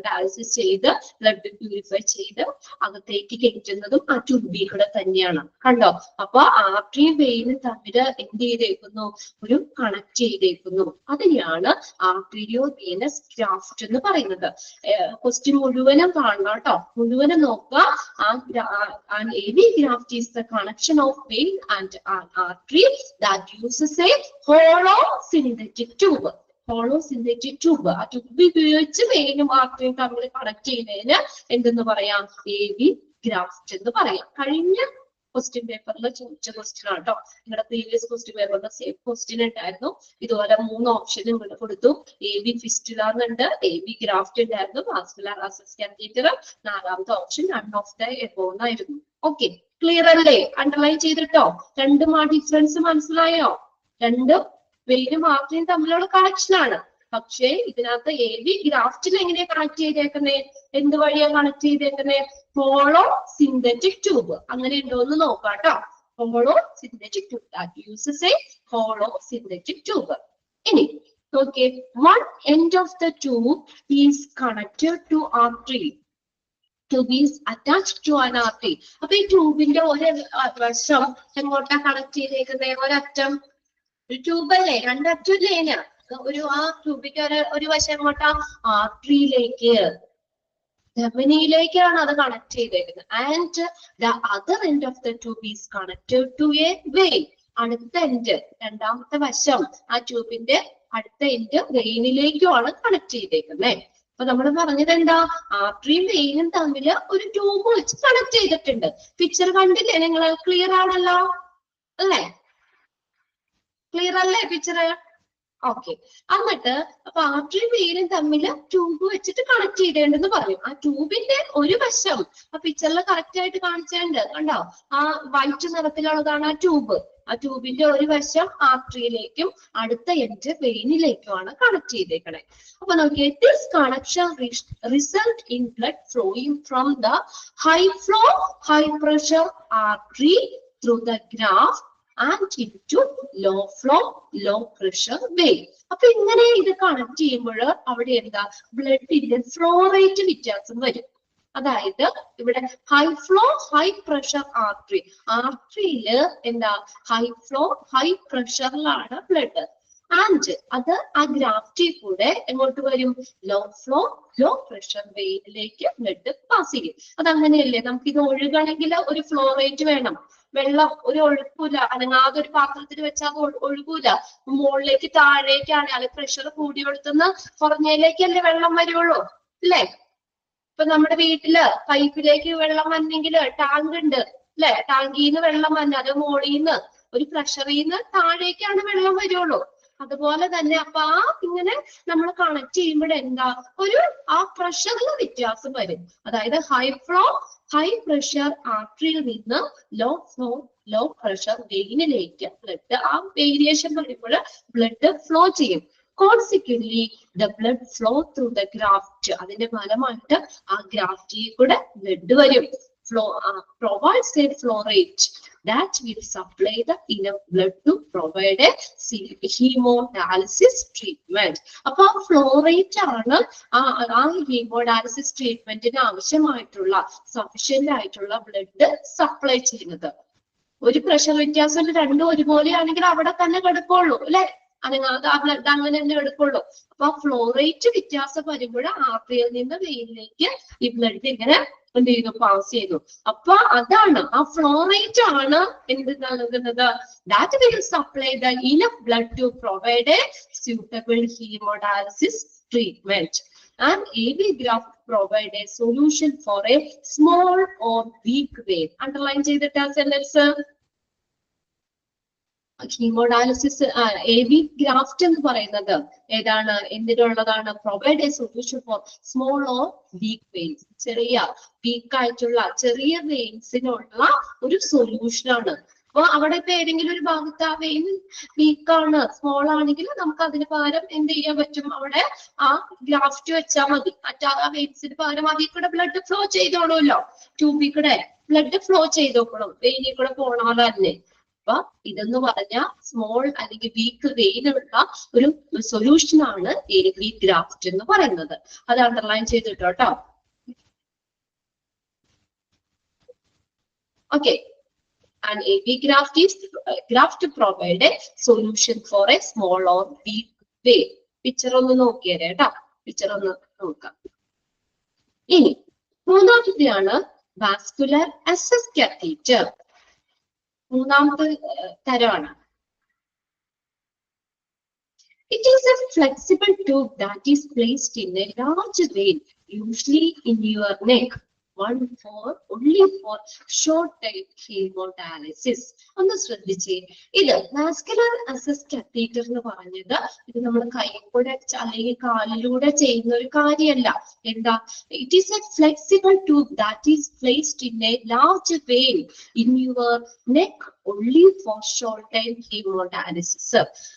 ഡയാലിസിസ് ചെയ്ത് ബ്ലഡ് പ്യൂരിഫൈ ചെയ്ത് അകത്തേക്ക് കയറ്റുന്നതും ആ ട്യൂബിൽ കൂടെ തന്നെയാണ്. കണ്ടോ? അപ്പൊ ആർട്ടറിയും വെയിനും തമ്മിൽ എന്ത് ചെയ്തേക്കുന്നു? ഒരു കണക്ട് ചെയ്തേക്കുന്നു. അതിനെയാണ് ആർട്ടീരിയോ വീനസ് ഗ്രാഫ്റ്റ് എന്ന് പറയുന്നത്. ക്വസ്റ്റ്യൻ മുഴുവനും കാണണം കേട്ടോ, മുഴുവനും നോക്കുക. AV graft is the connection of vein and an artery that uses a hollow synthetic tube. Hollow synthetic tube. ആ ട്യൂബ് ഉപയോഗിച്ച് വെയിനും ആർട്ടറിയും തമ്മിൽ കണക്ട് ചെയ്യുന്നതിന് എന്തെന്ന് പറയാം? AV ഗ്രാഫ്റ്റ് എന്ന് പറയാം. കഴിഞ്ഞ ക്വസ്റ്റ്യൻ പേപ്പറിൽ ചോദിച്ച ക്വസ്റ്റ്യൻ ആട്ടോ. നിങ്ങളുടെ പ്രീവിയസ് ക്വസ്റ്റ്യൻ പേപ്പറിൽ സെയിം ക്വസ്റ്റ്യൻ ഉണ്ടായിരുന്നു. ഇതുപോലെ 3 ഓപ്ഷനും ഇവിടെ കൊടുത്തു. AV ഫിസ്റ്റുല എന്നുണ്ട്, AV ഗ്രാഫ്റ്റ് ഉണ്ടായിരുന്നു, വാസ്കുലർ ആക്സസ് കാത്തീറ്റർ. 4ാമത്തെ option none of the above എന്നായിരുന്നു. ഓക്കെ, ക്ലിയർ അല്ലേ? അണ്ടർലൈൻ ചെയ്തിട്ടോ? രണ്ടും ആ ഡിഫറൻസ് മനസ്സിലായോ? രണ്ടും വെയിനും ആർട്ടറിയും തമ്മിലുള്ള കണക്ഷൻ ആണ്. പക്ഷേ ഇതിനകത്ത് AV ഗ്രാഫ്റ്റിൽ എങ്ങനെയാ കണക്ട് ചെയ്തേക്കുന്നേ? എന്ത് വഴിയാ കണക്ട് ചെയ്തേക്കുന്നേ? Hollow synthetic tube. അങ്ങനെ ഉണ്ടോ എന്ന് നോക്കാട്ടോ. Hollow synthetic tube, that uses a hollow synthetic tube. ഇനി നോക്കിയേ, one end of the tube is connected to artery. Tube is attached to an artery. അപ്പൊ ഈ ട്യൂബിന്റെ ഒരു വശം എങ്ങോട്ടാ കണക്ട് ചെയ്തേക്കുന്നേ? ഒരറ്റം, ഒരു ട്യൂബ് അല്ലേ, രണ്ടറ്റല്ലേ? ആ ട്യൂബിക്ക് ഒരു വശം എങ്ങോട്ടാ? ആർട്ടറിയിലേക്ക്, ധമനിയിലേക്കാണ് അത് കണക്ട് ചെയ്തേക്കുന്നത്. And the other end of the tube is connected to a vein. അടുത്ത എൻഡ്, രണ്ടാമത്തെ വശം, ആ ട്യൂബിന്റെ അടുത്ത എൻഡ് വെയിനിലേക്കുമാണ് കണക്ട് ചെയ്തേക്കുന്നത്. അപ്പൊ നമ്മൾ പറഞ്ഞത് എന്താ? ആർട്ടറിയും വെയിനും തമ്മിൽ ഒരു ട്യൂബ് വെച്ച് കണക്ട് ചെയ്തിട്ടുണ്ട്. പിക്ചർ കണ്ടില്ലേ നിങ്ങൾ? ക്ലിയർ ആണല്ലോ അല്ലേ? ക്ലിയർ അല്ലേ പിക്ചർ? ഓക്കെ. എന്നിട്ട് അപ്പൊ ആർട്ടറിയും വെയിനും തമ്മിൽ ട്യൂബ് വെച്ചിട്ട് കണക്ട് ചെയ്തേണ്ടെന്ന് പറയും. ആ ട്യൂബിന്റെ ഒരു വശം ആ പിക്ചറിൽ കറക്റ്റ് ആയിട്ട് കാണിച്ചിട്ടുണ്ട്. കണ്ടോ? ആ വൈറ്റ് നിറത്തിലുള്ളതാണ് ആ ട്യൂബ്. ആ ട്യൂബിന്റെ ഒരു വശം ആർട്ടറിയിലേക്കും അടുത്ത എൻഡ് വെയിനിലേക്കുമാണ് കണക്ട് ചെയ്തേക്കണേ. അപ്പൊ നോക്കിയേ, this connection result in blood flowing from the high flow high pressure artery through the graft and into low flow low pressure vein. അപ്പൊ ഇങ്ങനെ ഇത് കണക്ട് ചെയ്യുമ്പോൾ അവിടെ എന്താ? ബ്ലഡിന്റെ ഫ്ലോ റേറ്റ് വ്യത്യാസം വരും. അതായത് ഇവിടെ high flow high pressure artery, ആർട്ടറിയില് എന്താ? ഹൈ ഫ്ലോ ഹൈ പ്രഷറിലാണ് ബ്ലഡ്. ആൻഡ് അത് ആ ഗ്രാഫ്റ്റിൽ കൂടെ എങ്ങോട്ട് വരും? ലോ ഫ്ലോ ലോ പ്രഷർ വെയിനിലേക്ക് ബ്ലഡ് പാസ് ചെയ്യും. അതങ്ങനെയല്ലേ? നമുക്ക് ഇത് ഒഴുകണമെങ്കിൽ ഒരു ഫ്ലോ റേറ്റ് വേണം. വെള്ളം ഒരു ഒഴുക്കൂല, അനങ്ങാതെ ഒരു പാത്രത്തിൽ വെച്ചാൽ ഒഴുകൂല. മുകളിലേക്ക് താഴേക്കാണ്, അല്ലെങ്കിൽ പ്രഷർ കൂടിയെടുത്തുനിന്ന് കുറഞ്ഞതിലേക്കല്ലേ വെള്ളം വരുള്ളൂ അല്ലേ? ഇപ്പൊ നമ്മുടെ വീട്ടില് പൈപ്പിലേക്ക് വെള്ളം വന്നെങ്കിൽ ടാങ്ക് ഉണ്ട് അല്ലെ? ടാങ്കിന്ന് വെള്ളം വന്ന അത് മുകളിന്ന് ഒരു പ്രഷറിന്ന് താഴേക്കാണ് വെള്ളം വരുള്ളൂ. അതുപോലെ തന്നെ അപ്പൊ ഇങ്ങനെ നമ്മൾ കണക്ട് ചെയ്യുമ്പോൾ എന്താ? ആ പ്രഷറിൽ വ്യത്യാസം വരും. അതായത് ഹൈ ഫ്ലോ ഹൈ പ്രഷർ ആർട്ടറിയിൽ നിന്ന് ലോ ഫ്ലോ ലോ പ്രഷർ വെയിനിലേക്ക് ബ്ലഡ്, ആ വേരിയേഷൻ വരുമ്പോൾ ബ്ലഡ് ഫ്ലോ ചെയ്യും. Consequently the blood flow through the graft, അതിന്റെ ഫലമായിട്ട് ആ ഗ്രാഫ്റ്റിൽ കൂടെ ബ്ലഡ് വരും. Flow provides a flow rate that will supply the enough blood to provide a hemodialysis treatment. അപ്പൊ ഫ്ലോ റേറ്റ് ആണ് ആ ഹീമോഡയാലിസിസ് ട്രീറ്റ്മെന്റിന് ആവശ്യമായിട്ടുള്ള സഫീഷ്യന്റ് ആയിട്ടുള്ള ബ്ലഡ് സപ്ലൈ ചെയ്യുന്നത്. ഒരു പ്രഷർ വ്യത്യാസം രണ്ടും ഒരുപോലെയാണെങ്കിൽ അവിടെ തന്നെ കിടക്കുള്ളൂ അല്ലെ? അനങ്ങാതെ ആ ബ്ലഡ് അങ്ങനെ തന്നെ എടുക്കുള്ളൂ. അപ്പൊ ഫ്ലോ റേറ്റ് വ്യത്യാസം വരുമ്പോൾ ആർട്ടറിയിൽ നിന്ന് വെയിനിലേക്ക് ഈ ബ്ലഡ് ഇങ്ങനെ എന്ത് ചെയ്തു? പാസ് ചെയ്തു. അപ്പൊ അതാണ് ആ ഫ്ലോ റേറ്റ് ആണ് എന്ത് നൽകുന്നത്? That will supply the enough blood to provide a suitable haemodialysis treatment. And AV graft provide a solution for a small or weak vein. Underline ചെയ്തിട്ട് സെന്റൻസ്. ഹീമോഡയാലിസിസ് AV ഗ്രാഫ്റ്റ് എന്ന് പറയുന്നത് ഏതാണ്? എന്തിനുള്ളതാണ്? Provide a solution for small or weak veins. ചെറിയ weak ആയിട്ടുള്ള ചെറിയ വെയിൻസിനുള്ള ഒരു solution ആണ്. അപ്പൊ അവിടെ ഇപ്പൊ ഏതെങ്കിലും ഒരു ഭാഗത്ത് ആ വെയിൻ വീക്കാണ്, സ്മോൾ ആണെങ്കിൽ നമുക്ക് അതിന് പകരം എന്ത് ചെയ്യാൻ പറ്റും? അവിടെ ആ ഗ്രാഫ്റ്റ് വെച്ചാൽ മതി. മറ്റാ വെയിൻസിന് പകരം അതിൽ കൂടെ ബ്ലഡ് ഫ്ലോ ചെയ്തോളൂല്ലോ. ട്യൂബിൽ കൂടെ ബ്ലഡ് ഫ്ലോ ചെയ്തോക്കണം, വെയിനിൽ കൂടെ പോണതല്ലേ. അപ്പൊ ഇതെന്ന് പറഞ്ഞ സ്മോൾ അല്ലെങ്കിൽ വീക്ക് വെയിനുള്ള ഒരു സൊല്യൂഷൻ ആണ് AV ഗ്രാഫ്റ്റ് എന്ന് പറയുന്നത്. അത് അണ്ടർലൈൻ ചെയ്തിട്ടോ കേട്ടോ. Okay. And AV graft is graft to provide a solution for a small or weak wave. Picture ഒന്ന് നോക്കിയേ കേട്ടോ. പിക്ചർ ഒന്ന് നോക്കാം. ഇനി മൂന്നാമത്തെയാണ് വാസ്കുലർ അസസ് കാത്തീറ്റർ. മൂന്നാമത്തെ തരമാണ്. It is a flexible tube that is placed in a large vein, usually in your neck. Only for short-term hemodialysis. ഒന്ന് ശ്രദ്ധിച്ചേ. ഇത് വാസ്കുലർ അസസ് കാത്തീറ്റർ എന്ന് പറഞ്ഞത് ഇത് നമ്മൾ കൈകൂടെ അല്ലെങ്കിൽ കാലിലൂടെ ചെയ്യുന്ന ഒരു കാര്യമല്ല. എന്താ? It is a flexible tube that is placed in a large vein in your neck only for short-term hemodialysis.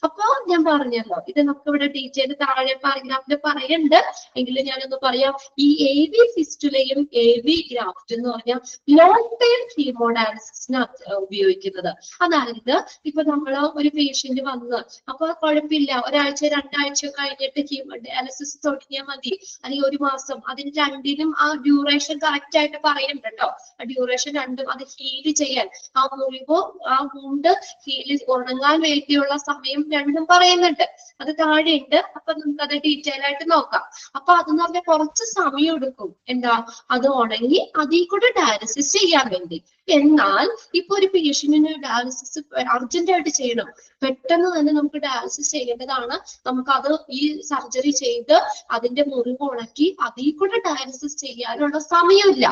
അപ്പൊ ഞാൻ പറഞ്ഞല്ലോ, ഇത് നമുക്ക് ഇവിടെ ഡീറ്റെയിൽ താഴെ പാരഗ്രാഫിൽ പറയുന്നുണ്ട്. എങ്കിലും ഞാനൊന്ന് പറയാം. ഈ AV ഫിസ്റ്റുലയും AV ഗ്രാഫ്റ്റ് എന്ന് പറഞ്ഞാൽ ലോങ് ടൈം ഹീമോഡയാലിസിസിന് ഉപയോഗിക്കുന്നത്. അതായത് ഇപ്പൊ നമ്മള് ഒരു പേഷ്യന്റ് വന്ന് അപ്പൊ കുഴപ്പമില്ല, ഒരാഴ്ച രണ്ടാഴ്ച കഴിഞ്ഞിട്ട് ഹീമോഡയാലിസിസ് തുടങ്ങിയാൽ മതി, അല്ലെങ്കിൽ ഒരു മാസം, അതിന് രണ്ടിനും ആ ഡ്യൂറേഷൻ കറക്റ്റ് ആയിട്ട് പറയുന്നുണ്ട് കേട്ടോ. ആ ഡ്യൂറേഷൻ രണ്ടും അത് ഹീല് ചെയ്യാൻ, ആ മുറിവോ ആ വുണ്ട് ഹീല് ഉണങ്ങാൻ വേണ്ടിയുള്ള സമയം രണ്ടും പറയുന്നുണ്ട്. അത് താഴെയുണ്ട്. അപ്പൊ നമുക്ക് അത് ഡീറ്റെയിൽ ആയിട്ട് നോക്കാം. അപ്പൊ അതെന്ന് പറഞ്ഞാൽ കുറച്ച് സമയം എടുക്കും. എന്താ? അത് ഉണങ്ങി അതിൽ കൂടെ ഡയാലിസിസ് ചെയ്യാൻ വേണ്ടി. എന്നാൽ ഇപ്പൊ ഒരു പേഷ്യന്റിന് ഡയാലിസിസ് അർജന്റ് ആയിട്ട് ചെയ്യണം, പെട്ടെന്ന് തന്നെ നമുക്ക് ഡയാലിസിസ് ചെയ്യേണ്ടതാണ്. നമുക്കത് ഈ സർജറി ചെയ്ത് അതിന്റെ മുറിവ് ഉണക്കി അതിൽ കൂടെ ഡയാലിസിസ് ചെയ്യാനുള്ള സമയമില്ല.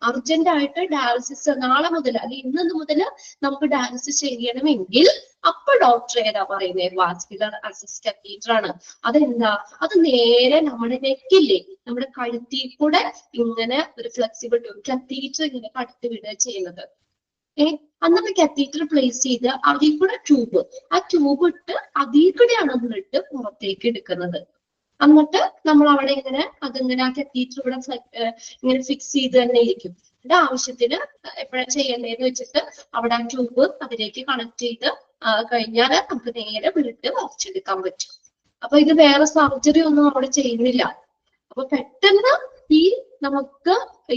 അർജന്റ് ആയിട്ട് ഡയാലിസിസ് നാളെ മുതൽ അല്ലെങ്കിൽ ഇന്ന് മുതൽ നമുക്ക് ഡയാലിസിസ് ചെയ്യണമെങ്കിൽ അപ്പൊ ഡോക്ടർ ഏതാ പറയുന്നത്? വാസ്കുലർ അസസ് കാത്തീറ്റർ ആണ്. അതെന്താ? അത് നേരെ നമ്മുടെ നെക്കില്ലേ, നമ്മുടെ കഴുത്തിൽ കൂടെ ഇങ്ങനെ ഒരു ഫ്ലെക്സിബിൾ കാത്തീറ്റർ ഇങ്ങനെ കടത്തി വിടുക ചെയ്യുന്നത്. എന്നിട്ട് കാത്തീറ്റർ പ്ലേസ് ചെയ്ത് അതിൽ കൂടെ ട്യൂബ്, ആ ട്യൂബ് ഇട്ട് അതിൽ കൂടെയാണ് ബ്ലഡ് പുറത്തേക്ക് എടുക്കുന്നത്. എന്നിട്ട് നമ്മൾ അവിടെ ഇങ്ങനെ അതിങ്ങനെ ആ കാത്തീറ്റർ ഇവിടെ ഇങ്ങനെ ഫിക്സ് ചെയ്ത് തന്നെ ഇരിക്കും. അതിന്റെ ആവശ്യത്തിന് എപ്പോഴാണ് ചെയ്യേണ്ടതെന്ന് വെച്ചിട്ട് അവിടെ ആ ട്യൂബ് അതിലേക്ക് കണക്ട് ചെയ്ത് കഴിഞ്ഞാൽ നമുക്ക് നേരെ ബ്ലഡ് വലിച്ചെടുക്കാൻ പറ്റും. അപ്പൊ ഇത് വേറെ സർജറി ഒന്നും അവിടെ ചെയ്യുന്നില്ല. അപ്പൊ പെട്ടെന്ന് നമുക്ക്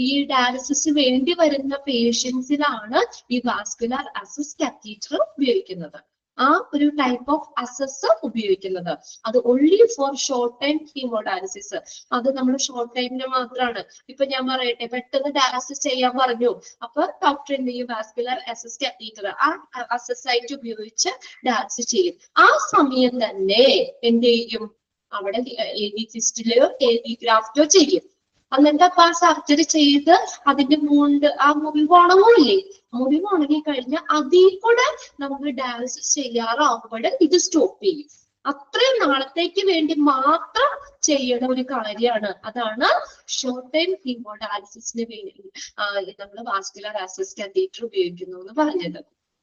ഈ ഡയാലിസിസ് വേണ്ടി വരുന്ന പേഷ്യൻസിലാണ് ഈ വാസ്കുലർ അസസ് കാത്തീറ്റർ ഉപയോഗിക്കുന്നത്. ആ ഒരു ടൈപ്പ് ഓഫ് അസസ് ഉപയോഗിക്കുന്നത്. അത് only for short time haemodialysis. അത് നമ്മൾ ഷോർട്ട് ടൈമിന് മാത്രമാണ്. ഇപ്പൊ ഞാൻ പറയട്ടെ, പെട്ടെന്ന് ഡയാലിസിസ് ചെയ്യാൻ പറഞ്ഞു, അപ്പൊ ഡോക്ടർ എന്ത് ചെയ്യും? വാസ്കുലർ അസസ് കാത്തീറ്റർ ആ അസസ് ആയിട്ട് ഉപയോഗിച്ച് ഡയാലിസിസ് ചെയ്യും. ആ സമയം തന്നെ എന്ത് ചെയ്യും? അവിടെ AV ഫിസ്റ്റുലയോ AV ഗ്രാഫ്റ്റോ ചെയ്യും. എന്നിട്ട് അപ്പൊ ആ സർജറി ചെയ്ത് അതിന്റെ ആ മുറിവ് ഉണങ്ങില്ലേ, മുറിവ് ഉണങ്ങി കഴിഞ്ഞാൽ അതിൽ കൂടെ നമുക്ക് ഡയാലിസിസ് ചെയ്യാറാവുമ്പോൾ ഇത് സ്റ്റോപ്പ് ചെയ്യും. അത്രയും നാളത്തേക്ക് വേണ്ടി മാത്രം ചെയ്യണ ഒരു കാര്യമാണ്. അതാണ് ഷോർട്ട് ടൈം ഹീമോഡയാലിസിസിന് വേണ്ടി നമ്മൾ വാസ്കുലർ അസസ് കാത്തീറ്റർ ഉപയോഗിക്കുന്നു എന്ന് പറഞ്ഞത്.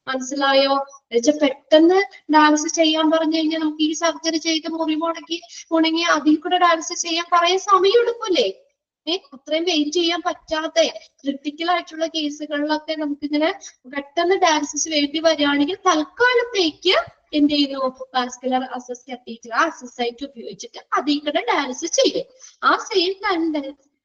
മനസ്സിലായോ? എന്നുവെച്ചാൽ പെട്ടെന്ന് ഡയാലിസിസ് ചെയ്യാൻ പറഞ്ഞു കഴിഞ്ഞാൽ നമുക്ക് ഈ സർജറി ചെയ്ത് മുറിവ് ഉണങ്ങി അതിൽ കൂടെ ഡയാലിസിസ് ചെയ്യാൻ പറയാൻ സമയം എടുക്കൂലേ? അത്രയും വെയിറ്റ് ചെയ്യാൻ പറ്റാത്ത ക്രിട്ടിക്കൽ ആയിട്ടുള്ള കേസുകളിലൊക്കെ നമുക്കിങ്ങനെ പെട്ടെന്ന് ഡയാലിസിസ് വേണ്ടി വരികയാണെങ്കിൽ തൽക്കാലത്തേക്ക് എന്ത് ചെയ്യുന്നു? വാസ്കുലർ അസസ് കാത്തീറ്റർ ആ അസസ് ആയിട്ട് ഉപയോഗിച്ചിട്ട് അതിൽ കൂടെ ഡയാലിസിസ് ചെയ്യും. ആ സെയിം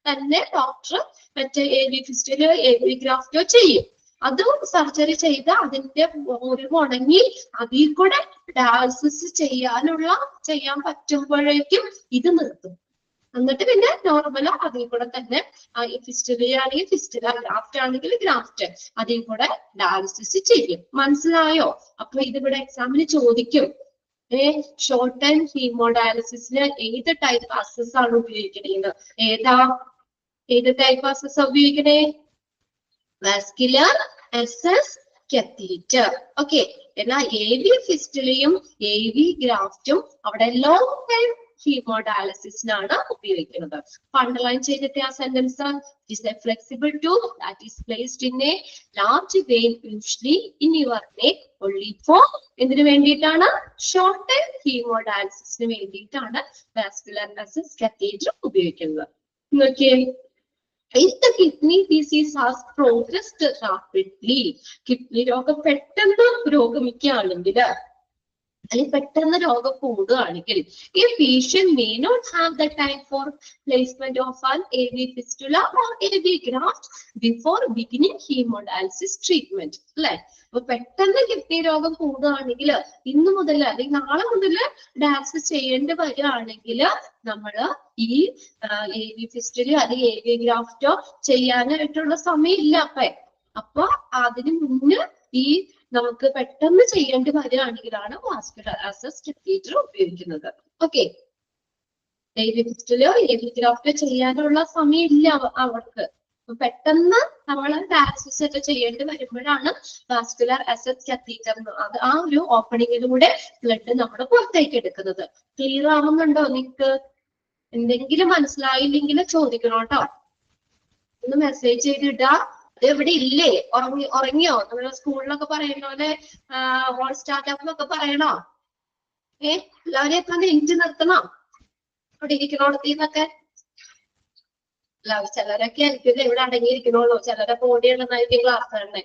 തന്നെ ഡോക്ടർ മറ്റേ AV ഫിസ്റ്റുലോ AV ഗ്രാഫ്റ്റോ ചെയ്യും. അതും സർജറി ചെയ്ത് അതിന്റെ മുറിവ് ഉണങ്ങി അതിൽ കൂടെ ഡയാലിസിസ് ചെയ്യാൻ പറ്റുമ്പോഴേക്കും ഇത് നിർത്തും. എന്നിട്ട് പിന്നെ നോർമൽ അതിൽ കൂടെ തന്നെ ഫിസ്റ്റുല ആണെങ്കിൽ ഫിസ്റ്റുല, ഗ്രാഫ്റ്റ് ആണെങ്കിൽ ഗ്രാഫ്റ്റ് അതിൽ കൂടെ ഡയാലിസിസ് ചെയ്യും. മനസ്സിലായോ? അപ്പൊ ഇതിവിടെ എക്സാമിന് ചോദിക്കും. ഷോർട്ട് ടൈം ഹീമോഡയാലിസിസിന് ഏത് ടൈപ്പ് അസസ് ആണ് ഉപയോഗിക്കുന്നത്? ഏത് ടൈപ്പ് അസസ് ഉപയോഗിക്കണേ? Vascular access catheter. ഓക്കെ. എന്നാൽ AV ഫിസ്റ്റുലയും AV ഗ്രാഫ്റ്റും അവിടെ ലോങ് ടൈം ഹീമോഡയാലിസിസിനാണ് ഉപയോഗിക്കുന്നത്. അണ്ടർലൈൻ ചെയ്തിട്ട് ആ sentence is a flexible tube that is placed in a large vein usually in your neck only for എന്തിനു വേണ്ടിയിട്ടാണ്? ഷോർട്ട് ടൈം ഹീമോഡയാലിസിസിന് വേണ്ടിയിട്ടാണ് വാസ്കുലർ അസസ് കാത്തീറ്റർ ഉപയോഗിക്കുന്നത്. നോക്കിയേ, if the kidney disease has progressed rapidly, kidney രോഗം പെട്ടെന്ന് പുരോഗമിക്കുകയാണെങ്കിൽ അല്ലെങ്കിൽ പെട്ടെന്ന് രോഗം കൂടുകയാണെങ്കിൽ ഈ patient may not have the time for placement of an AV fistula or AV graft before beginning hemodialysis treatment. അല്ലെ? അപ്പൊ പെട്ടെന്ന് കിഡ്നി രോഗം കൂടുകയാണെങ്കിൽ ഇന്ന് മുതൽ അല്ലെങ്കിൽ നാളെ മുതൽ ഡയാലിസിസ് ചെയ്യേണ്ടി വരികയാണെങ്കിൽ നമ്മള് ഈ AV ഫിസ്റ്റുല അല്ലെങ്കിൽ AV ഗ്രാഫ്റ്റോ ചെയ്യാനായിട്ടുള്ള സമയമില്ല. അപ്പൊ അതിന് മുന്നേ ഈ നമുക്ക് പെട്ടെന്ന് ചെയ്യേണ്ടി വരികയാണെങ്കിലാണ് വാസ്കുലർ ആക്സസ് കത്തീറ്റർ ഉപയോഗിക്കുന്നത്. ഓക്കെ, AV ഫിസ്റ്റുലയോ AV ഗ്രാഫ്റ്റോ ചെയ്യാനുള്ള സമയമില്ല അവർക്ക്. പെട്ടെന്ന് നമ്മൾ ഡയാലിസിസ് ഒക്കെ ചെയ്യേണ്ടി വരുമ്പോഴാണ് വാസ്കുലർ ആക്സസ് കത്തീറ്റർ അത് ആ ഒരു ഓപ്പണിങ്ങിലൂടെ ബ്ലഡ് നമ്മൾ പുറത്തേക്ക് എടുക്കുന്നത്. ക്ലിയർ ആവുന്നുണ്ടോ നിങ്ങൾക്ക്? എന്തെങ്കിലും മനസ്സിലായില്ലെങ്കിൽ ചോദിക്കണം കേട്ടോ. ഒന്ന് മെസ്സേജ് ചെയ്തിടാ. അത് എവിടെ ഇല്ലേ? ഉറങ്ങിയോ? നമ്മള് സ്കൂളിലൊക്കെ പറയുന്ന പോലെ ഹോൾ സ്റ്റാർട്ടപ്പ് എന്നൊക്കെ പറയണോ? എല്ലാവരെയും എത്ര നെഞ്ചു നിർത്തണം അവിടെ ഇരിക്കണോടത്തീന്നൊക്കെ. ചിലരൊക്കെ ആയിരിക്കും ഇവിടെ അടങ്ങിയിരിക്കണുള്ളൂ, ചിലരൊക്കെ ഓടിയുള്ളതായിരിക്കും ക്ലാസ് തന്നെ.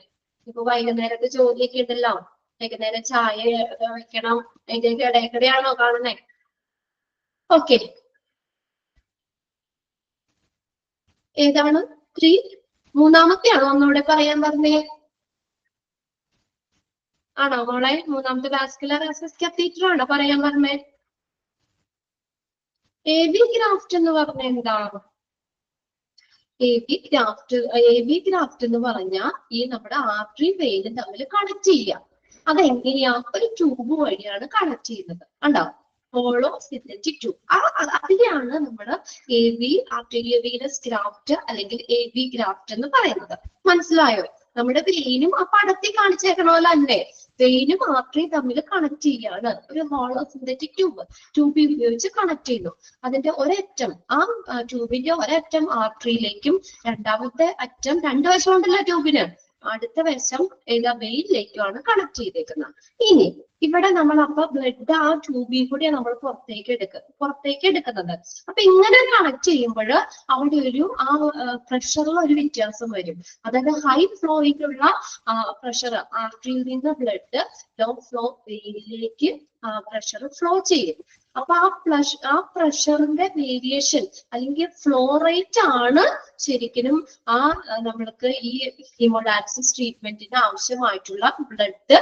ഇപ്പൊ വൈകുന്നേരത്തെ ജോലിയൊക്കെ ഉണ്ടല്ലോ, വൈകുന്നേരം ചായ വെക്കണം, അതിന്റെ ഇടയ്ക്കിടെയാണോ കാണുന്നേ? ഓക്കെ, ഏതാണ്? മൂന്നാമത്തെ ആണോ ഒന്നുകൂടെ പറയാൻ പറഞ്ഞേ? ആണോ മോളെ? മൂന്നാമത്തെ വാസ്കുലർ ആക്സസ് കത്തീറ്റർ ആണോ പറയാൻ പറഞ്ഞേ? AV ഗ്രാഫ്റ്റ് എന്ന് പറഞ്ഞ എന്താ? AV ഗ്രാഫ്റ്റ് എന്ന് പറഞ്ഞാൽ ഈ നമ്മുടെ ആർട്ടറി വെയിനും തമ്മിൽ കണക്ട് ചെയ്യുക. അതെങ്ങനെയാ? ഒരു ട്യൂബ് വഴിയാണ് കണക്ട് ചെയ്യുന്നത്. കണ്ടോ? Hollow synthetic tube. അതിനെയാണ് നമ്മൾ AV ആർട്ടീരിയോവീനസ് ഗ്രാഫ്റ്റ് അല്ലെങ്കിൽ AV ഗ്രാഫ്റ്റ് എന്ന് പറയുന്നത്. മനസ്സിലായോ? നമ്മുടെ വെയിനും ആ പടത്തിൽ കാണിച്ചേക്കണ പോലെ തന്നെ വെയിനും ആർട്ടറിയും തമ്മിൽ കണക്ട് ചെയ്യാണ്. ഒരു ഹോളോ സിന്തറ്റിക് ട്യൂബ് ഉപയോഗിച്ച് കണക്ട് ചെയ്യുന്നു. അതിന്റെ ഒരറ്റം, ആ ട്യൂബിന്റെ ഒരറ്റം ആർട്ടറിയിലേക്കും രണ്ടാമത്തെ അറ്റം, രണ്ടു വശം ഉണ്ടല്ലോ ട്യൂബിന്, അടുത്ത വശം ഏതാ വെയിനിലേക്കുമാണ് കണക്ട് ചെയ്തേക്കുന്നത്. ഇനി ഇവിടെ നമ്മൾ അപ്പൊ ബ്ലഡ് ആ ട്യൂബിൽ കൂടിയാണ് നമ്മൾ പുറത്തേക്ക് എടുക്കുന്നത്. അപ്പൊ ഇങ്ങനെ കണക്ട് ചെയ്യുമ്പോൾ അവിടെ ഒരു ആ പ്രഷറിൽ ഒരു വ്യത്യാസം വരും. അതായത് ഹൈ ഫ്ലോയിലുള്ള പ്രഷർ ആർട്ടറിയിൽ നിന്ന് ബ്ലഡ് ലോ ഫ്ലോ വെയിനിലേക്ക് പ്രഷർ ഫ്ലോ ചെയ്യും. അപ്പൊ ആ പ്രഷറിന്റെ വേരിയേഷൻ അല്ലെങ്കിൽ ഫ്ലോ റേറ്റ് ആണ് ശരിക്കും നമ്മൾക്ക് ഈ ഹീമോഡയാലിസിസ് ട്രീറ്റ്മെന്റിന് ആവശ്യമായിട്ടുള്ള ബ്ലഡ്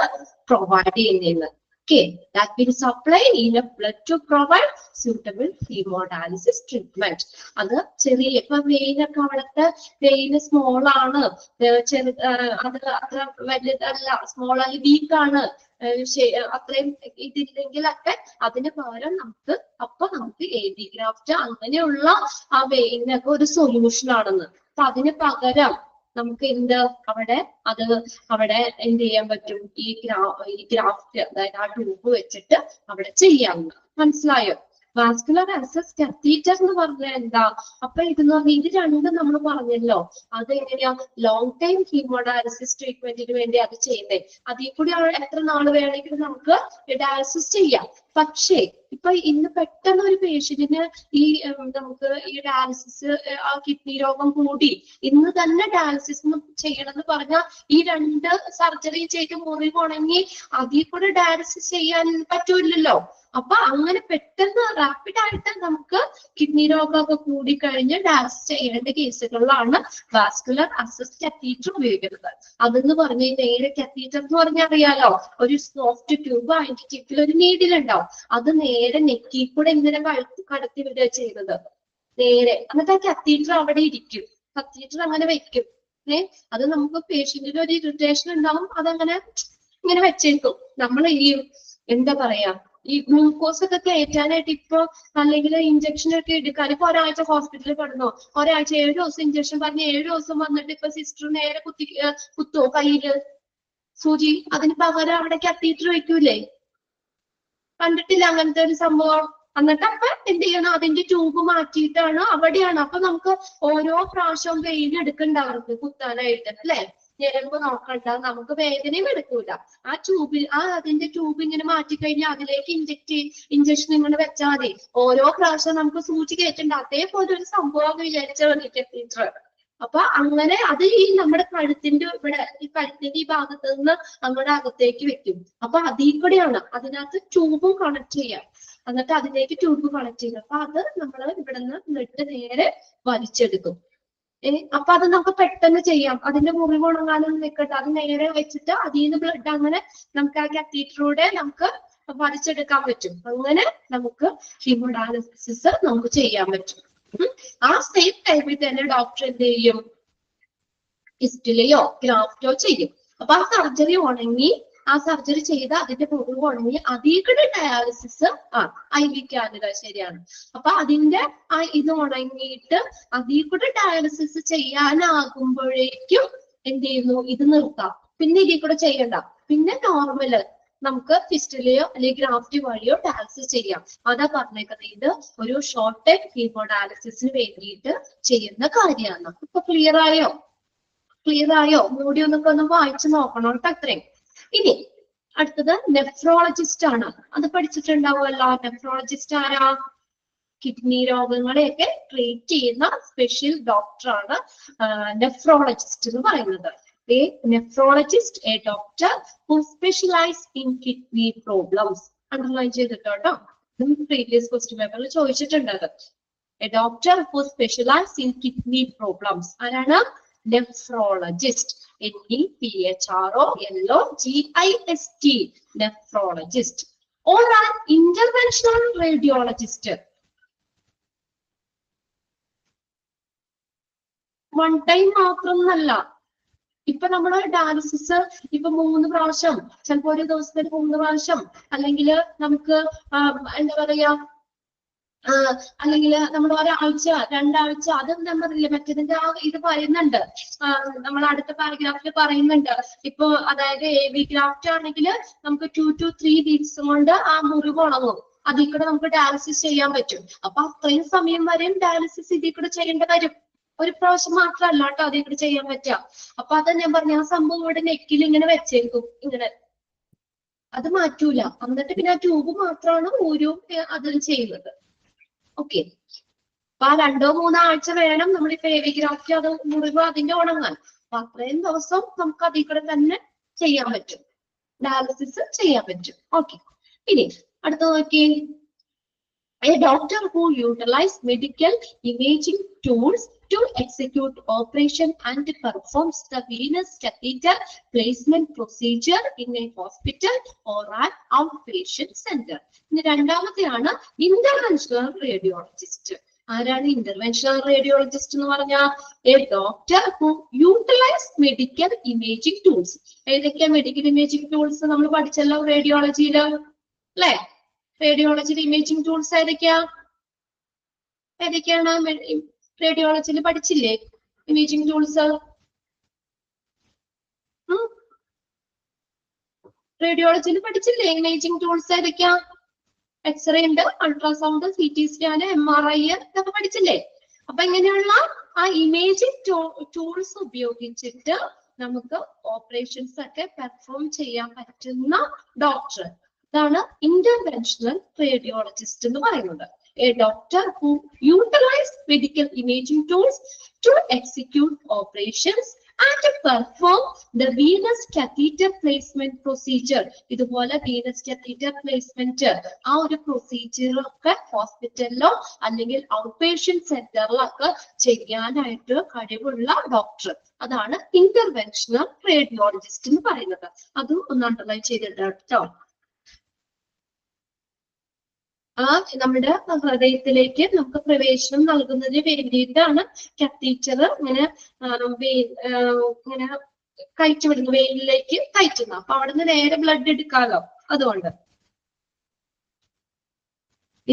പ്രൊവൈഡ് ചെയ്യുന്നത്. Okay, that will supply enough blood to provide suitable hemodialysis treatment. അത് ചെറിയ ഇപ്പൊ വെയിനൊക്കെ അവിടുത്തെ വെയിന് സ്മോൾ ആണ്, അത് അത്ര വലുതല്ല, സ്മോൾ അല്ലെങ്കിൽ വീക്ക് ആണ്, അത്രയും ഇതില്ലെങ്കിലൊക്കെ അതിന് പകരം നമുക്ക് AV ഗ്രാഫ്റ്റ് അങ്ങനെയുള്ള ആ വെയിനൊക്കെ ഒരു സൊല്യൂഷൻ ആണെന്ന്. അപ്പൊ അതിന് പകരം നമുക്ക് അവിടെ എന്ത് ചെയ്യാൻ പറ്റും? ഈ ഗ്രാഫ്റ്റ്, അതായത് ആ ട്യൂബ് വെച്ചിട്ട് അവിടെ ചെയ്യാവുന്ന. മനസ്സിലായോ? വാസ്കുലർ ആക്സസ് കത്തീറ്റർ എന്ന് പറഞ്ഞാൽ എന്താ? അപ്പൊ ഇത് രണ്ടും നമ്മൾ പറഞ്ഞല്ലോ. അത് എങ്ങനെയാ? ലോങ് ടൈം ഹീമോഡയാലിസിസ് ട്രീറ്റ്മെന്റിന് വേണ്ടി അത് ചെയ്യുന്നത്. അതിൽ കൂടി എത്ര നാൾ വേണമെങ്കിലും നമുക്ക് ഡയാലിസിസ് ചെയ്യാം. പക്ഷേ ഇപ്പൊ ഇന്ന് പെട്ടെന്ന് ഒരു പേഷ്യന്റിന് നമുക്ക് ഈ ഡയാലിസിസ് ആ കിഡ്നി രോഗം കൂടി ഇന്ന് തന്നെ ഡയാലിസിസ് ചെയ്യണം എന്ന് പറഞ്ഞാൽ ഈ രണ്ട് സർജറി ചെയ്ത് മുറിവ് ഉണങ്ങി അതിൽ കൂടെ ഡയാലിസിസ് ചെയ്യാൻ പറ്റൂലല്ലോ. അപ്പൊ അങ്ങനെ പെട്ടെന്ന് റാപ്പിഡ് ആയിട്ട് നമുക്ക് കിഡ്നി രോഗമൊക്കെ കൂടിക്കഴിഞ്ഞ് ഡയാലിസിസ് ചെയ്യേണ്ട കേസുകളിലാണ് വാസ്കുലർ ആക്സസ് കത്തീറ്റർ ഉപയോഗിക്കുന്നത്. അതെന്ന് പറഞ്ഞ് നേരെ കത്തീറ്റർ എന്ന് പറഞ്ഞാൽ അറിയാലോ, ഒരു സോഫ്റ്റ് ട്യൂബ്, അതിന്റെ ടിപ്പിൽ ഒരു നീഡിൽ ഉണ്ടാവും. അത് നേരെ നെക്കി കൂടെ ഇങ്ങനെ കടത്തി വിടുക ചെയ്യുന്നത് നേരെ. എന്നിട്ട് ആ കത്തീറ്റർ അവിടെ ഇരിക്കും. കത്തീറ്റർ അങ്ങനെ വെക്കും. അത് നമുക്ക് പേഷ്യന്റിന് ഒരു ഇറിറ്റേഷൻ ഉണ്ടാവും, അതങ്ങനെ ഇങ്ങനെ വെച്ചേക്കും. നമ്മൾ ഈ എന്താ പറയാ, ഈ ഗ്ലൂക്കോസ് ഒക്കെ കയറ്റാനായിട്ട് ഇപ്പൊ അല്ലെങ്കിൽ ഇഞ്ചക്ഷൻ ഒക്കെ എടുക്കാൻ ഇപ്പൊ ഒരാഴ്ച ഹോസ്പിറ്റലിൽ കിടന്നോ, ഒരാഴ്ച 7 ദിവസം ഇഞ്ചക്ഷൻ പറഞ്ഞ് 7 ദിവസം വന്നിട്ട് ഇപ്പൊ സിസ്റ്റർ നേരെ കുത്തോ കയ്യില് സൂചി, അതിന് പകരം അവിടെ കത്തീറ്റർ വെക്കൂലേ? കണ്ടിട്ടില്ല അങ്ങനത്തെ ഒരു സംഭവം? എന്നിട്ട് അപ്പൊ എന്ത് ചെയ്യണം? അതിന്റെ ട്യൂബ് മാറ്റിയിട്ടാണ് അവിടെയാണ്. അപ്പൊ നമുക്ക് ഓരോ പ്രാവശ്യവും വെയിൻ എടുക്കണ്ട അവർക്ക് കുത്താനായിട്ട്, അല്ലെ? ഞരമ്പ് നോക്കണ്ട, നമുക്ക് വേദനയും എടുക്കൂല. ആ ട്യൂബിൽ അതിന്റെ ട്യൂബ് ഇങ്ങനെ മാറ്റിക്കഴിഞ്ഞാൽ അതിലേക്ക് ഇഞ്ചക്ഷൻ ഇങ്ങനെ വെച്ചാൽ മതി. ഓരോ പ്രാവശ്യം നമുക്ക് സൂചി കയറ്റണ്ട. അതേപോലെ ഒരു സംഭവം വിചാരിച്ചാൽ മതി കത്തീറ്റർ. അപ്പൊ അങ്ങനെ അത് ഈ നമ്മുടെ കഴുത്തിന്റെ ഇവിടെ ഈ കഴുത്തിന്റെ ഈ ഭാഗത്ത് നിന്ന് നമ്മുടെ അകത്തേക്ക് വെക്കും. അപ്പൊ അതിൽ കൂടെയാണ് അതിനകത്ത് ട്യൂബും കണക്ട് ചെയ്യാം. എന്നിട്ട് അതിലേക്ക് ട്യൂബ് കണക്ട് ചെയ്യും. അപ്പൊ അത് നമ്മൾ ഇവിടെ നിന്ന് നെട്ട് നേരെ വലിച്ചെടുക്കും. അപ്പൊ അത് നമുക്ക് പെട്ടെന്ന് ചെയ്യാം. അതിന്റെ മുറിവ് ഉണങ്ങാനൊന്നും നിൽക്കട്ടെ, അത് നേരെ വെച്ചിട്ട് അതിൽ നിന്ന് ബ്ലഡ് അങ്ങനെ നമുക്ക് ആ കാത്തീറ്ററിലൂടെ നമുക്ക് വലിച്ചെടുക്കാൻ പറ്റും. അങ്ങനെ നമുക്ക് ഹീമോഡയാലിസിസ് നമുക്ക് ചെയ്യാൻ പറ്റും. ആ സെയിം ടൈമിൽ തന്നെ ഡോക്ടർ എന്ത് ചെയ്യും? ഫിസ്റ്റുലയോ ഗ്രാഫ്റ്റോ ചെയ്യും. അപ്പൊ ആ സർജറി ഉണങ്ങി, ആ സർജറി ചെയ്ത് അതിന്റെ മുറിവ് ഉണങ്ങി അതിൽ കൂടെ ഡയാലിസിസ് IV കാനുല, ശരിയാണ്. അപ്പൊ അതിന്റെ ഇത് ഉണങ്ങിയിട്ട് അതിൽ കൂടെ ഡയാലിസിസ് ചെയ്യാനാകുമ്പോഴേക്കും എന്ത് ചെയ്യുന്നു? ഇത് നിർത്താം. പിന്നെ ഇതിൽ കൂടെ ചെയ്യണ്ട. പിന്നെ നോർമല് നമുക്ക് ഫിസ്റ്റുലയോ അല്ലെങ്കിൽ ഗ്രാഫ്റ്റ് വഴിയോ ഡയാലിസിസ് ചെയ്യാം. അതാ പറഞ്ഞേക്കുന്നത്. ഇത് ഒരു ഷോർട്ട് ടൈം ഹീമോഡയാലിസിസിന് വേണ്ടിയിട്ട് ചെയ്യുന്ന കാര്യമാണ്. ഇപ്പൊ ക്ലിയർ ആയോ? ക്ലിയർ ആയോ? മൂടി ഒന്ന് വായിച്ചു നോക്കണം കേട്ടോ. അത്രയും. ഇനി അടുത്തത് നെഫ്രോളജിസ്റ്റ് ആണ്. അത് പഠിച്ചിട്ടുണ്ടാവുമല്ലോ. നെഫ്രോളജിസ്റ്റ് ആരാ? കിഡ്നി രോഗങ്ങളെയൊക്കെ ട്രീറ്റ് ചെയ്യുന്ന സ്പെഷ്യൽ ഡോക്ടറാണ് നെഫ്രോളജിസ്റ്റ് എന്ന് പറയുന്നത്. A nephrologist, a doctor who specializes in kidney problems. Underline ചെയ്തിട്ടോ കേട്ടോ. പ്രീവിയസ് ക്വസ്റ്റ്യൻ പേപ്പറിൽ ചോദിച്ചിട്ടുണ്ട്. A doctor who specializes in kidney problems. ആരാണ്? Nephrologist. NEPHROLOGIST. Nephrologist. Or an interventional radiologist. One time മാത്രം എന്നല്ല. ഇപ്പൊ നമ്മള് ഡയാലിസിസ് ഇപ്പൊ 3 പ്രാവശ്യം, ചിലപ്പോ ഒരു ദിവസത്തിൽ 3 പ്രാവശ്യം, അല്ലെങ്കിൽ നമുക്ക് എന്താ പറയാ, അല്ലെങ്കിൽ നമ്മൾ ഒരാഴ്ച 2 ആഴ്ച, അതൊന്നും ഞാൻ പറഞ്ഞില്ല. മറ്റേതിന്റെ ഇത് പറയുന്നുണ്ട്. നമ്മൾ അടുത്ത പാരഗ്രാഫിൽ പറയുന്നുണ്ട്. ഇപ്പൊ അതായത് AV ഗ്രാഫ്റ്റ് ആണെങ്കിൽ നമുക്ക് 2 to 3 weeks കൊണ്ട് ആ മുറിവ് ഉണങ്ങും. അതിൽ കൂടെ നമുക്ക് ഡയാലിസിസ് ചെയ്യാൻ പറ്റും. അപ്പൊ അത്രയും സമയം വരെയും ഡയാലിസിസ് ഇതിൽ കൂടെ ചെയ്യേണ്ടി വരും. ഒരു പ്രാവശ്യം മാത്രമല്ല കേട്ടോ അതിൽ കൂടെ ചെയ്യാൻ പറ്റുക. അപ്പൊ അത് ഞാൻ പറഞ്ഞ ആ സംഭവം ഇവിടെ നെക്കിൽ ഇങ്ങനെ വെച്ചേക്കും, ഇങ്ങനെ. അത് മാറ്റൂല. എന്നിട്ട് പിന്നെ ആ ട്യൂബ് മാത്രമാണ് ഓരോ അതിൽ ചെയ്യുന്നത്. ഓക്കെ. അപ്പൊ ആ 2-3 ആഴ്ച വേണം നമ്മളിപ്പോ AV ഗ്രാഫ്റ്റ് അത് മുറിവ് അതിന്റെ ഉണങ്ങാൻ. അപ്പൊ അത്രയും ദിവസം നമുക്ക് അതിൽ കൂടെ തന്നെ ചെയ്യാൻ പറ്റും, ഡയാലിസിസ് ചെയ്യാൻ പറ്റും. ഓക്കെ. ഇനി അടുത്ത നോക്കി. A doctor who utilizes medical imaging tools to execute operation and performs the venous catheter placement procedure in a hospital or an outpatient center. ഇനി രണ്ടാമത്തെയാണ് ഇന്റർവെൻഷണൽ റേഡിയോളജിസ്റ്റ്. ആരാണ് ഇന്റർവെൻഷണൽ റേഡിയോളജിസ്റ്റ് എന്ന് പറഞ്ഞാൽ? A doctor who utilise medical imaging tools. ഏതൊക്കെയാ medical imaging tools? നമ്മൾ പഠിച്ചല്ലോ റേഡിയോളജിയില്, അല്ലെ? റേഡിയോളജിയിൽ imaging tools ഏതൊക്കെയാണ്? റേഡിയോളജിയിൽ പഠിച്ചില്ലേ ഇമേജിംഗ് ടൂൾസ്? റേഡിയോളജിയിൽ പഠിച്ചില്ലേ ഇമേജിംഗ് ടൂൾസ് ഏതൊക്കെയാ? എക്സ്റേ ഉണ്ട്, അൾട്രാസൗണ്ട്, CT സ്കാൻ, MRI ഇതൊക്കെ പഠിച്ചില്ലേ? അപ്പൊ ഇങ്ങനെയുള്ള ആ ഇമേജിംഗ് ടൂൾസ് ഉപയോഗിച്ചിട്ട് നമുക്ക് ഓപ്പറേഷൻസ് ഒക്കെ പെർഫോം ചെയ്യാൻ പറ്റുന്ന ഡോക്ടർ, അതാണ് ഇന്റർവെൻഷണൽ റേഡിയോളജിസ്റ്റ് എന്ന് പറയുന്നത്. A doctor who utilizes medical imaging tools to execute operations and perform the venous catheter placement procedure. ഇതുപോലെ venous catheter placement ആ ഒരു പ്രൊസീജിയർ ഒക്കെ ഹോസ്പിറ്റലിലോ അല്ലെങ്കിൽ ഔട്ട് പേഷ്യന്റ് സെന്ററിലൊക്കെ ചെയ്യാനായിട്ട് കഴിവുള്ള ഡോക്ടർ, അതാണ് ഇന്റർവെൻഷണൽ റേഡിയോളജിസ്റ്റ് എന്ന് പറയുന്നത്. അത് ഒന്ന് അണ്ടർലൈൻ ചെയ്തിട്ട് കേട്ടോ. ആ നമ്മുടെ ഹൃദയത്തിലേക്ക് നമുക്ക് പ്രവേശനം നൽകുന്നതിന് വേണ്ടിയിട്ടാണ് കാത്തീറ്റർ ഇങ്ങനെ ഇങ്ങനെ കയറ്റിവിടുന്നു, വെയിനിലേക്ക് കയറ്റുന്നു. അപ്പൊ അവിടെ നിന്ന് നേരെ ബ്ലഡ് എടുക്കാലോ. അതുകൊണ്ട്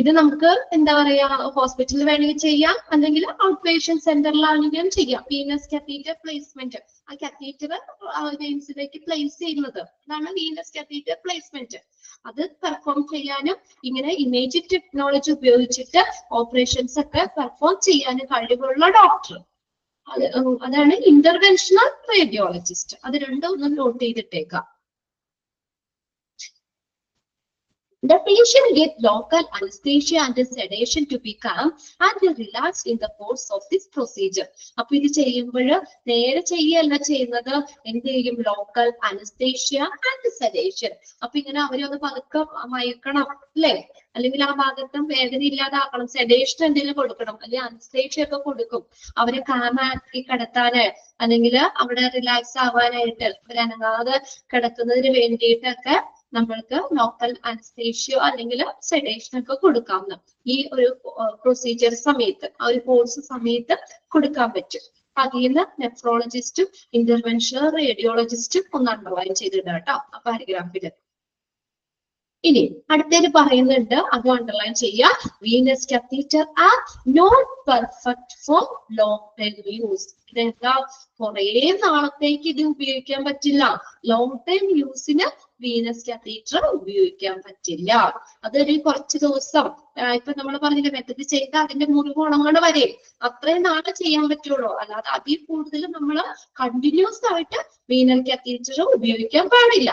ഇത് നമുക്ക് എന്താ പറയാ, ഹോസ്പിറ്റലിൽ വേണമെങ്കിൽ ചെയ്യാം, അല്ലെങ്കിൽ ഔട്ട് പേഷ്യന്റ് സെന്ററിലാണെങ്കിലും ചെയ്യാം. വീനസ് കാത്തീറ്റർ പ്ലേസ്മെന്റ്, ആ കാത്തീറ്റർ വെയിൻസിലേക്ക് പ്ലേസ് ചെയ്യുന്നത്, അതാണ് വീനസ് കാത്തീറ്റർ പ്ലേസ്മെന്റ്. അത് പെർഫോം ചെയ്യാനും ഇങ്ങനെ ഇമേജിംഗ് ടെക്നോളജി ഉപയോഗിച്ചിട്ട് ഓപ്പറേഷൻസ് ഒക്കെ പെർഫോം ചെയ്യാനും കഴിവുള്ള ഡോക്ടർ, അതാണ് ഇന്റർവെൻഷണൽ റേഡിയോളജിസ്റ്റ്. അത് രണ്ടും ഒന്ന് not ചെയ്തിട്ടേക്കാം. The patient get local anesthesia and sedation to be calm and relaxed in the course of this procedure. അപ്പൊ ഇത് ചെയ്യുമ്പോൾ നേരെ ചെയ്യല്ല ചെയ്യുന്നത്, എന്ത് ചെയ്യും? Local anaesthesia and sedation. അപ്പൊ ഇങ്ങനെ അവരൊന്ന് പതുക്കെ മയക്കണം അല്ലെ, അല്ലെങ്കിൽ ആ ഭാഗത്തും വേദന ഇല്ലാതാക്കണം, സെഡേഷൻ എന്തെങ്കിലും കൊടുക്കണം, അല്ലെങ്കിൽ അനസ്തേഷ്യ ഒക്കെ കൊടുക്കും അവരെ കാമാക്കി കിടത്താന്, അല്ലെങ്കിൽ അവിടെ റിലാക്സ് ആവാനായിട്ട്, അവരനങ്ങാതെ കിടക്കുന്നതിന് വേണ്ടിയിട്ടൊക്കെ നമ്മൾക്ക് ലോക്കൽ അനസ്തേഷ്യ അല്ലെങ്കിൽ സെഡേഷൻ ഒക്കെ കൊടുക്കാവുന്ന ഈ ഒരു പ്രൊസീജിയർ സമയത്ത്, ആ ഒരു കോഴ്സ് സമയത്ത് കൊടുക്കാൻ പറ്റും. അതിൽ നിന്ന് നെഫ്രോളജിസ്റ്റും ഇന്റർവെൻഷണൽ റേഡിയോളജിസ്റ്റും ഒന്ന് അണ്ടർലൈൻ ചെയ്തിടാം കേട്ടോ ആ പാരഗ്രാഫില്. ഇനി അടുത്തേത് പറയുന്നുണ്ട്, അത് അണ്ടർലൈൻ ചെയ്യാം. Venous catheter are not perfect for long time use. ഇതെന്താ, കുറെ നാളത്തേക്ക് ഇത് ഉപയോഗിക്കാൻ പറ്റില്ല. ലോങ് ടൈം യൂസിന് വീനസ് കാത്തീറ്റർ ഉപയോഗിക്കാൻ പറ്റില്ല. അതൊരു കുറച്ച് ദിവസം, ഇപ്പൊ നമ്മൾ പറഞ്ഞില്ല, മെത്തഡ് ചെയ്ത് അതിന്റെ മുറിവ് ഉണങ്ങണ വരെ അത്രയും നാളെ ചെയ്യാൻ പറ്റുള്ളൂ. അല്ലാതെ അതിൽ കൂടുതൽ നമ്മൾ കണ്ടിന്യൂസ് ആയിട്ട് വീനസ് കാത്തീറ്റർ ഉപയോഗിക്കാൻ പാടില്ല.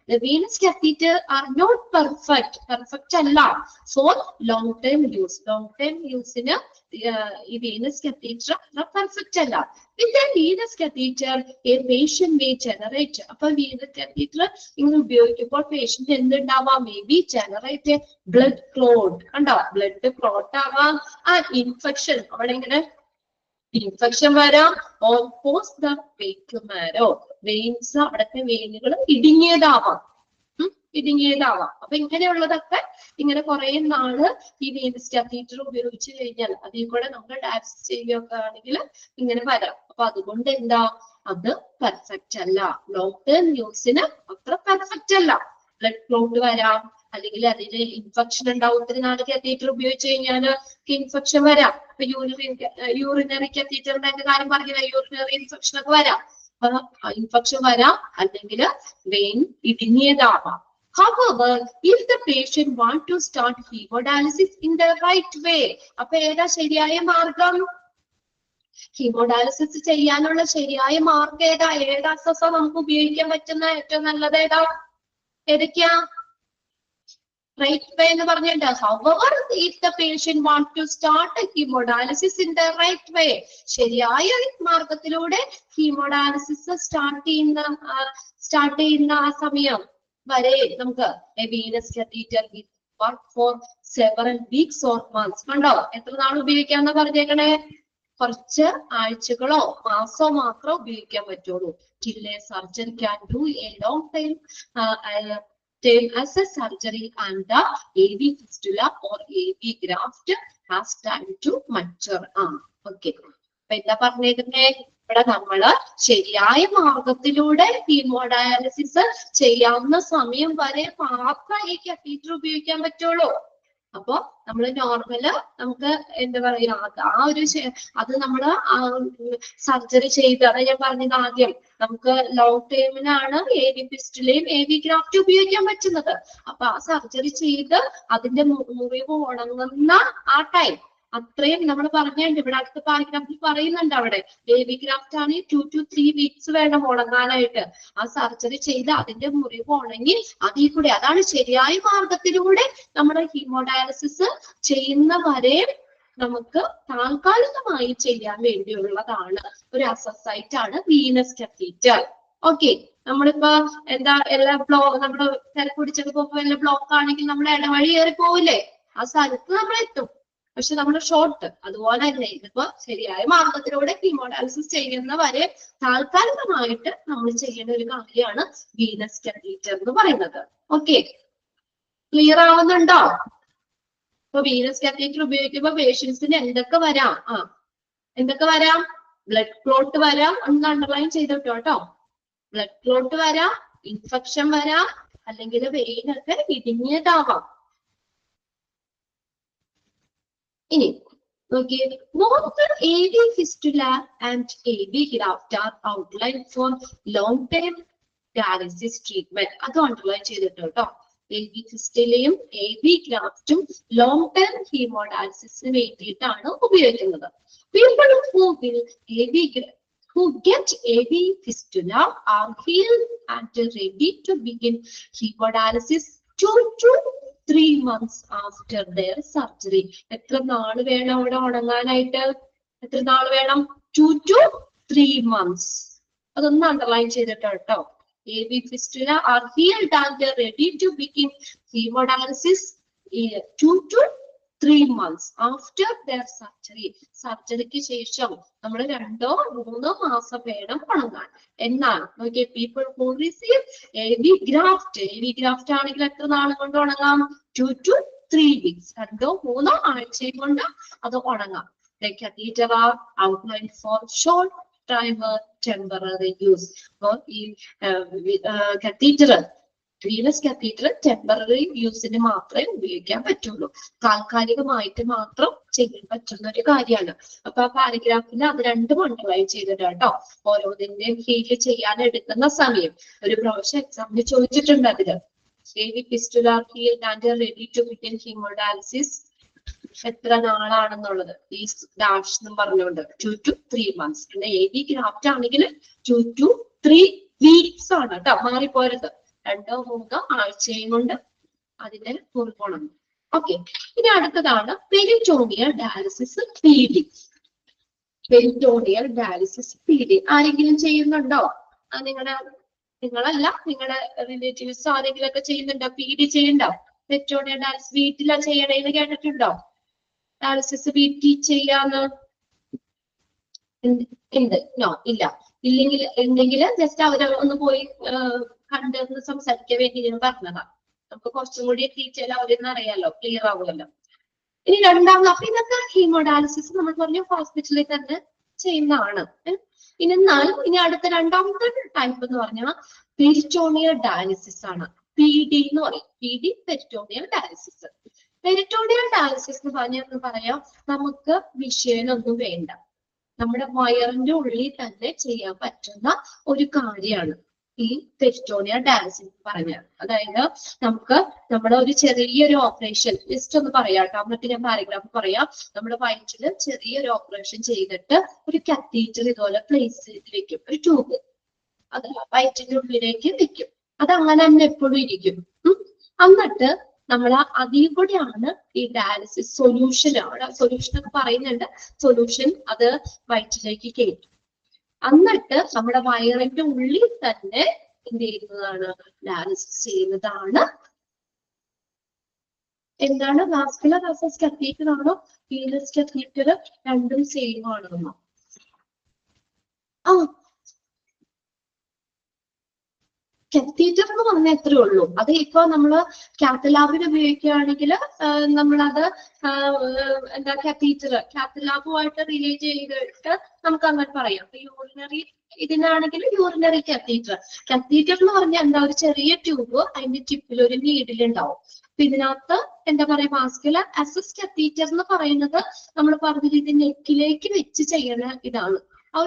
The venous catheter are not perfect അല്ല for long term use. Long term use-ന് ഈ venous catheter perfect അല്ല. With the venous catheter, a patient may generate. അപ്പൊ venous catheter ഇങ്ങനെ ഉപയോഗിക്കുമ്പോൾ patient എന്തുണ്ടാവാം? May be generate a blood clot. കണ്ടോ? blood clot ആവാം, infection, അവിടെ ഇങ്ങനെ ഇൻഫെക്ഷൻ വരാം, or post the vein narrow, veins അവിടത്തെ വെയിനുകൾ ഇടുങ്ങിയതാവാം. അപ്പൊ ഇങ്ങനെയുള്ളതൊക്കെ ഇങ്ങനെ കുറെ നാള് ഈ വെയിൻസ് കാത്തീറ്റർ ഉപയോഗിച്ച് കഴിഞ്ഞാൽ അതിൽ കൂടെ നമ്മൾ ഡയാലിസിസ് ചെയ്യുകയൊക്കെ ആണെങ്കിൽ ഇങ്ങനെ വരാം. അപ്പൊ അതുകൊണ്ട് എന്താ, അത് പെർഫെക്റ്റ് അല്ല. ലോങ് ടേം യൂസിന് അത്ര പെർഫെക്റ്റ് അല്ല. ബ്ലഡ് ക്ലോട്ട് വരാം, അല്ലെങ്കിൽ അതിന് ഇൻഫെക്ഷൻ ഉണ്ടാവും. ഒത്തിരി നാല് കാത്തീറ്റർ ഉപയോഗിച്ച് കഴിഞ്ഞാൽ ഇൻഫെക്ഷൻ വരാം. ഇപ്പൊ യൂറിനറി കാത്തീറ്ററിന്റെ കാര്യം പറഞ്ഞില്ല, യൂറിനറി ഇൻഫെക്ഷൻ ഒക്കെ വരാം. അപ്പൊ ഇൻഫെക്ഷൻ വരാം, അല്ലെങ്കിൽ vein ഇടുങ്ങിയതാവാം. However, if the patient want to start hemodialysis in the right way, അപ്പൊ ഏതാ ശരിയായ മാർഗം? ഹീമോഡയാലിസിസ് ചെയ്യാനുള്ള ശരിയായ മാർഗം ഏതാ? ഏതാ നമുക്ക് ഉപയോഗിക്കാൻ പറ്റുന്ന ഏറ്റവും നല്ലത് ഏതാ? ഏതൊക്കെയാ? റൈറ്റ് വേ എന്ന് പറഞ്ഞിട്ട്, however, if the patient want to start hemodialysis in the right way, ശരിയായ മാർഗത്തിലൂടെ ഹീമോഡയാലിസിസ് സ്റ്റാർട്ട് ചെയ്യുന്ന ആ സമയം വരെ നമുക്ക് venous catheter work for several weeks or months. കണ്ടോ, എത്ര നാൾ ഉപയോഗിക്കാന്ന് പറഞ്ഞേക്കണേ? കുറച്ച് ആഴ്ചകളോ മാസോ മാത്രം ഉപയോഗിക്കാൻ പറ്റുള്ളൂ. till a surgeon can do a long time as a surgery and the AV fistula or AV graft has time to mature. Okay, അപ്പൊ എന്താ പറഞ്ഞേക്കുന്നേ? ഇവിടെ നമ്മള് ശരിയായ മാർഗത്തിലൂടെ ഹീമോഡയാലിസിസ് ചെയ്യാവുന്ന സമയം വരെ മാത്രമേ ഈ കാത്തീറ്റർ ഉപയോഗിക്കാൻ പറ്റുള്ളൂ. അപ്പൊ നമ്മള് നോർമല് നമുക്ക് എന്താ പറയാ, അത് നമ്മള് സർജറി ചെയ്ത്, അതാ ഞാൻ പറഞ്ഞത് ആദ്യം, നമുക്ക് ലോങ് ടൈമിനാണ് AV ഫിസ്റ്റുലയും AV ഗ്രാഫ്റ്റ് ഉപയോഗിക്കാൻ പറ്റുന്നത്. അപ്പൊ ആ സർജറി ചെയ്ത് അതിന്റെ മുറിവ് ഉണങ്ങുന്ന ആ ടൈം അത്രയും നമ്മൾ പറഞ്ഞിട്ടുണ്ട്. ഇവിടെ അടുത്ത പാരഗ്രാഫിൽ പറയുന്നുണ്ട്, അവിടെ AV ഗ്രാഫ്റ്റ് ആണ് 2 to 3 weeks വേണം ഉണങ്ങാനായിട്ട്. ആ സർജറി ചെയ്ത് അതിന്റെ മുറിവ് ഉണങ്ങി അതിൽ കൂടെ, അതാണ് ശരിയായ മാർഗത്തിലൂടെ നമ്മുടെ ഹീമോഡയാലിസിസ് ചെയ്യുന്ന വരെ നമുക്ക് താൽക്കാലികമായി ചെയ്യാൻ വേണ്ടിയുള്ളതാണ് ഒരു അസസൈറ്റ് ആണ് വീനസ് കാത്തീറ്റർ. ഓക്കെ, നമ്മളിപ്പോ എന്താ എല്ലാ നമ്മുടെ തിരക്ക് പിടിച്ചൊക്കെ പോകുമ്പോ വല്ല ബ്ലോക്ക് ആണെങ്കിൽ നമ്മൾ ഇടവഴി കയറി പോവില്ലേ, ആ സ്ഥലത്ത് നമ്മൾ എത്തും. പക്ഷെ നമ്മുടെ ഷോർട്ട് അതുപോലെ തന്നെ ഇതിപ്പോ ശരിയായ മാർഗത്തിലൂടെ ഹീമോഡയാലിസിസ് ചെയ്യുന്നവരെ താൽക്കാലികമായിട്ട് നമ്മൾ ചെയ്യേണ്ട ഒരു കാര്യമാണ് വീനസ് കാത്തീറ്റർ എന്ന് പറയുന്നത്. ഓക്കെ, ക്ലിയർ ആവുന്നുണ്ടോ? ഇപ്പൊ വീനസ് കാത്തീറ്റർ ഉപയോഗിക്കുമ്പോ പേഷ്യൻസിന് എന്തൊക്കെ വരാം? എന്തൊക്കെ വരാം? ബ്ലഡ് ക്ലോട്ട് വരാം, ഒന്ന് അണ്ടർലൈൻ ചെയ്തിട്ടോ കേട്ടോ. ബ്ലഡ് ക്ലോട്ട് വരാം, ഇൻഫെക്ഷൻ വരാം, അല്ലെങ്കിൽ വെയിനൊക്കെ ഇടുങ്ങിയതാവാം. ഇനി നോക്കിയേ, both AV fistula and AV graft are outlined for long term dialysis treatment. അത് അണ്ടർലൈൻ ചെയ്തിട്ട് കേട്ടോ. AV ഫിസ്റ്റുലയും AV ഗ്രാഫ്റ്റും ലോങ് ടേം ഹീമോഡയാലിസിസിന് വേണ്ടിയിട്ടാണ് ഉപയോഗിക്കുന്നത്. People who get AV fistula are healed and ready to begin hemodialysis 2 to 3 months after their surgery. എത്ര നാൾ വേണം അവിടെ ഉണങ്ങാനായിട്ട്? എത്ര നാൾ വേണം? 2 to 3 months. അതൊന്ന് അണ്ടർലൈൻ ചെയ്തിട്ടോ കേട്ടോ. AV fistula are healed and ready to begin hemodialysis 2 to 3 months after their surgery. സർജറിക്ക് ശേഷം നമ്മൾ 2-3 മാസം വേണം ഉണങ്ങാൻ. എന്നാൽ നോക്കിയേ, people who receive AV graft ആണെങ്കിൽ എത്ര നാൾ കൊണ്ട് ഉണങ്ങാം? 2 to 3 weeks. 2-3 ആഴ്ചയും കൊണ്ട് അത് ഉണങ്ങാം. The catheter are outlined for short time temporary use. അപ്പോൾ ഈ catheter, venous catheter ടെമ്പററി യൂസിന് മാത്രമേ ഉപയോഗിക്കാൻ പറ്റുള്ളൂ. താൽക്കാലികമായിട്ട് മാത്രം ചെയ്യാൻ പറ്റുന്ന ഒരു കാര്യമാണ്. അപ്പൊ ആ പാരഗ്രാഫിൽ അത് രണ്ടും അണ്ടർലൈൻ ചെയ്തിട്ടോ. ഓരോന്നിന്റെയും ഹീൽ ചെയ്യാൻ എടുക്കുന്ന സമയം ഒരു പ്രാവശ്യം എക്സാമിന് ചോദിച്ചിട്ടുണ്ട്. അതില് AV fistula healed and ready to begin hemodialysis എത്ര നാളാണെന്നുള്ളത് ഈ ഡാഷ് എന്നും പറഞ്ഞുകൊണ്ട് 2 to 3 months. പിന്നെ AV ഗ്രാഫ്റ്റ് ആണെങ്കിൽ 2 to 3 weeks ആണ് കേട്ടോ. മാറിപ്പോരുത്. 2-3 ആഴ്ചയും കൊണ്ട് അതിനെ കുറിക്കണം. ഓക്കെ, ഇനി അടുത്തതാണ് peritoneal dialysis feeding. Peritoneal dialysis feeding ആരെങ്കിലും ചെയ്യുന്നുണ്ടോ? നിങ്ങളല്ല, നിങ്ങളുടെ റിലേറ്റീവ്സ് ആരെങ്കിലും ഒക്കെ ചെയ്യുന്നുണ്ടോ? ഫീഡ് ചെയ്യണ്ടോ? പെരിറ്റോണിയൽ ഡയാലിസിസ് വീട്ടിലാ ചെയ്യണേന്ന് കേട്ടിട്ടുണ്ടോ? ഡയാലിസിസ് വീട്ടിൽ ചെയ്യാന്ന് ഉണ്ട്? നോ, ഇല്ല. ഇല്ലെങ്കിൽ ജസ്റ്റ് അവര് ഒന്ന് പോയി കണ്ടെന്ന് സംസാരിക്കാൻ വേണ്ടി ഞാൻ പറഞ്ഞതാ. നമുക്ക് കുറച്ചും കൂടി ഡീറ്റെയിൽ അവരെന്ന് അറിയാലോ, ക്ലിയർ ആവുമല്ലോ. ഇനി രണ്ടാമത്, അപ്പൊ ഇതൊക്കെ ഹീമോഡയാലിസിസ് നമ്മൾ പറഞ്ഞു ഹോസ്പിറ്റലിൽ തന്നെ ചെയ്യുന്നതാണ്. ഇനി അടുത്ത രണ്ടാമത്തെ ടൈപ്പ് എന്ന് പറഞ്ഞാൽ പെരിറ്റോണിയൽ ഡയാലിസിസ് ആണ്. PD എന്ന് പറയും. PD peritoneal dialysis. Peritoneal dialysis എന്ന് പറയാം, നമുക്ക് മിഷ്യനൊന്നും വേണ്ട. നമ്മുടെ വയറിന്റെ ഉള്ളിൽ തന്നെ ചെയ്യാൻ പറ്റുന്ന ഒരു കാര്യമാണ് ഈ പെരിറ്റോണിയൽ ഡയാലിസിസ് പറഞ്ഞാൽ. അതായത് നമുക്ക് നമ്മുടെ ഒരു ചെറിയൊരു ഓപ്പറേഷൻ ജസ്റ്റ് ഒന്ന് പറയാം കേട്ടോ, എന്നിട്ട് ഞാൻ പാരഗ്രാഫ് പറയാം. നമ്മുടെ വയറ്റില് ചെറിയൊരു ഓപ്പറേഷൻ ചെയ്തിട്ട് ഒരു കത്തീറ്റർ ഇതുപോലെ പ്ലേസ് ചെയ്ത് വെക്കും, ഒരു ട്യൂബ് അത് വയറ്റിന്റെ ഉള്ളിലേക്ക് വെക്കും. അത് അങ്ങനെ തന്നെ എപ്പോഴും ഇരിക്കും. എന്നിട്ട് നമ്മൾ അതിൽ കൂടെയാണ് ഈ ഡയാലിസിസ് സൊല്യൂഷൻ ഒക്കെ പറയുന്നുണ്ട്. സൊല്യൂഷൻ അത് വയറ്റിലേക്ക് കയറ്റും. എന്നിട്ട് നമ്മുടെ വയറിന്റെ ഉള്ളിൽ തന്നെ എന്ത് ചെയ്യുന്നതാണ്? ഡയാലിസിസ് ചെയ്യുന്നതാണ്. എന്താണ്? വാസ്കുലർ അസസ് കത്തീറ്റർ ആണോ വീനസ് കത്തീറ്റർ? രണ്ടും സെയിം ആണെന്നോ? കത്തീറ്റർ എന്ന് പറഞ്ഞാൽ എത്രയേ ഉള്ളൂ. അത് ഇപ്പൊ നമ്മള് കാത്തലാബിന് ഉപയോഗിക്കുകയാണെങ്കിൽ നമ്മളത് എന്താ കാത്തലാബുമായിട്ട് റിലേറ്റ് ചെയ്തിട്ട് നമുക്ക് അങ്ങനെ പറയാം. യൂറിനറി ഇതിനാണെങ്കിൽ യൂറിനറി കത്തീറ്റർ. കത്തീറ്റർ എന്ന് പറഞ്ഞാൽ എന്താ? ഒരു ചെറിയ ട്യൂബ്, അതിന്റെ ടിപ്പിൽ ഒരു നീഡിൽ ഉണ്ടാവും. അപ്പൊ ഇതിനകത്ത് എന്താ പറയാ, വാസ്കുലർ അസസ് കത്തീറ്റർ എന്ന് പറയുന്നത് നമ്മൾ പറഞ്ഞത് ഇത് നെക്കിലേക്ക് വെച്ച് ചെയ്യുന്ന ഇതാണ്. ആ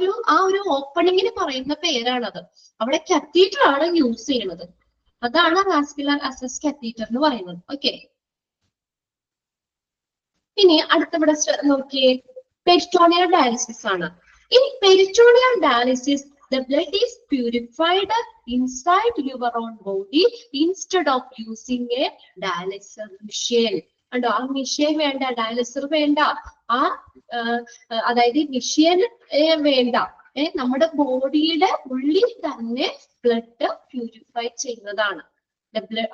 ഒരു ഓപ്പണിങ്ങിന് പറയുന്ന പേരാണത്. അവിടെ കത്തീറ്റർ ആണ് യൂസ് ചെയ്യുന്നത്. അതാണ് വാസ്കുലർ അസസ് കത്തീറ്റർ എന്ന് പറയുന്നത്. ഓക്കെ, ഇനി അടുത്തവിടെ നോക്കിയേ, പെരിറ്റോണിയൽ ഡയാലിസിസ് ആണ്. In peritoneal dialysis, the blood is purified inside your own body instead of using a dialyzer machine. And ആ മെഷീൻ വേണ്ട, ഡയാലിസർ വേണ്ട, അതായത് മെഷീൻ വേണ്ട. നമ്മുടെ ബോഡിയുടെ ഉള്ളിൽ തന്നെ ബ്ലഡ് പ്യൂരിഫൈ ചെയ്യുന്നതാണ്.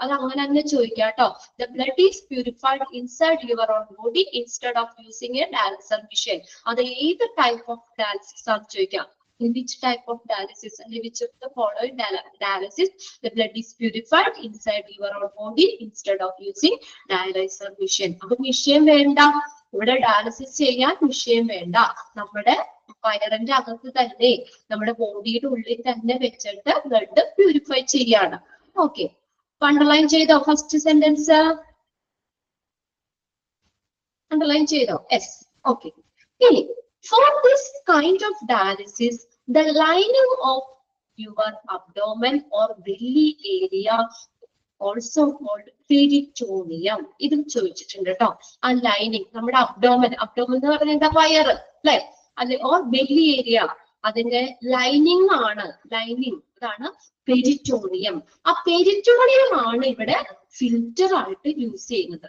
അത് അങ്ങനെ തന്നെ ചോദിക്കാം കേട്ടോ. The blood is purified inside your own body instead of using a dialyzer machine. അത് ഏത് ടൈപ്പ് ഓഫ് ഡയാലിസിസ് ആണ് ചോദിക്കാം. In which type of dialysis and which of the following dialysis the blood is purified inside your own body instead of using dialyzer machine. അപ്പൊ machine വേണ്ട, ഇവിടെ dialysis ചെയ്യാൻ machine വേണ്ട. നമ്മുടെ വയറിന്റെ അകത്ത് തന്നെ നമ്മുടെ ബോഡിയുടെ ഉള്ളിൽ തന്നെ വെച്ചിട്ട് ബ്ലഡ് പ്യൂരിഫൈ ചെയ്യാണ്. ഓക്കെ, അണ്ടർലൈൻ ചെയ്തോ? ഫസ്റ്റ് സെന്റൻസ് അണ്ടർലൈൻ ചെയ്തോ? യെസ്. ഓക്കെ, ഇനി for this kind of dialysis, the lining of your abdomen or belly area, also called peritoneum, ഇതും ചോദിച്ചിട്ടുണ്ട് കേട്ടോ. ആ ലൈനിങ് നമ്മുടെ അബ്ഡോമൻ എന്ന് പറഞ്ഞാൽ എന്താ? വയറ് അല്ലെ? അല്ലെ? ഓർ ബെല്ലി ഏരിയ, അതിന്റെ ലൈനിങ് ആണ്, ലൈനിങ് ഇതാണ് പെരിറ്റോണിയം. ആ പെരിറ്റോണിയം ആണ് ഇവിടെ ഫിൽറ്റർ ആയിട്ട് യൂസ് ചെയ്യുന്നത്.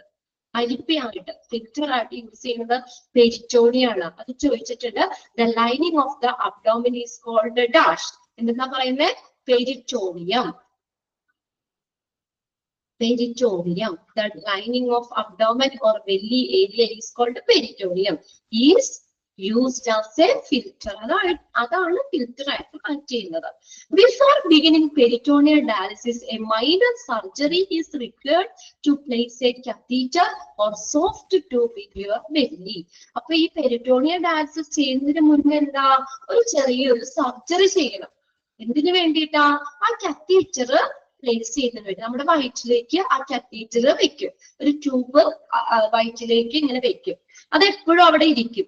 അരിപ്പയായിട്ട് ഫിൽറ്റർ ആയിട്ട് യൂസ് ചെയ്യുന്നത് പെരിറ്റോണിയം ആണ്. അത് ചോദിച്ചിട്ടുണ്ട്. The lining of the abdomen is called dash. എന്താ പറയുന്നത്? Peritoneum. Peritoneum. The lining of abdomen or belly area is called peritoneum. Is used as a filter. അതാണ് ഫിൽറ്റർ ആയിട്ട് കണക്ട് ചെയ്യുന്നത്. Before beginning peritoneal dialysis, a minor surgery is required to place a catheter or soft tube in your belly. അപ്പൊ ഈ peritoneal dialysis ചെയ്യുന്നതിന് മുന്നേ എന്താ, ഒരു ചെറിയൊരു സർജറി ചെയ്യണം. എന്തിനു വേണ്ടിയിട്ടാ? ആ കാത്തീറ്റർ പ്ലേസ് ചെയ്യുന്നതിന് വേണ്ടി നമ്മുടെ വയറ്റിലേക്ക് ആ കാത്തീറ്റർ വെക്കും. ഒരു ട്യൂബ് വയറ്റിലേക്ക് ഇങ്ങനെ വെക്കും. അത് എപ്പോഴും അവിടെ ഇരിക്കും.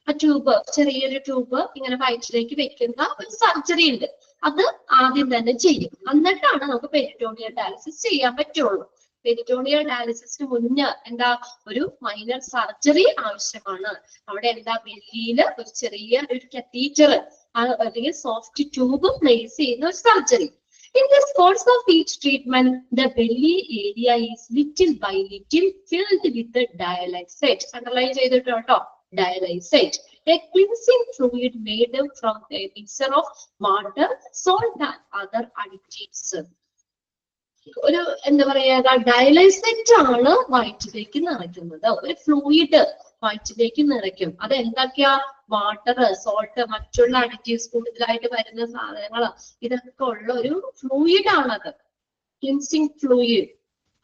ആ ട്യൂബ്, ചെറിയൊരു ട്യൂബ് ഇങ്ങനെ വയറ്റിലേക്ക് വെക്കുന്ന ഒരു സർജറി ഉണ്ട്. അത് ആദ്യം തന്നെ ചെയ്യും. എന്നിട്ടാണ് നമുക്ക് പെരിറ്റോണിയൽ ഡയാലിസിസ് ചെയ്യാൻ പറ്റുള്ളൂ. പെരിറ്റോണിയൽ ഡയാലിസിസിന് മുന്നേ എന്താ, ഒരു മൈനർ സർജറി ആവശ്യമാണ്. അവിടെ എന്താ, ബെല്ലിയിൽ ഒരു ചെറിയ ഒരു കാത്തീറ്റർ അല്ലെങ്കിൽ സോഫ്റ്റ് ട്യൂബ് പ്ലേസ് ചെയ്യുന്ന ഒരു surgery. In this course of each treatment, the belly area is little by little filled with the dialysate. Underline ചെയ്തിട്ട് കേട്ടോ, dialysate. A cleansing fluid made from a mixture of water, salt and other additives. ഒരു എന്താ പറയാ, dialysate ആണ് വയറ്റിലേക്ക് നിറയ്ക്കുന്നത്. ഒരു fluid വയറ്റിലേക്ക് നിറയ്ക്കും. അത് എന്തൊക്കെയാ? വാട്ടർ, സോൾട്ട്, മറ്റുള്ള അഡിറ്റീവ്സ് കൂടുതലായിട്ട് വരുന്ന സാധനങ്ങൾ, ഇതൊക്കെ ഉള്ള ഒരു ഫ്ലൂയിഡ് ആണത്. Cleansing fluid.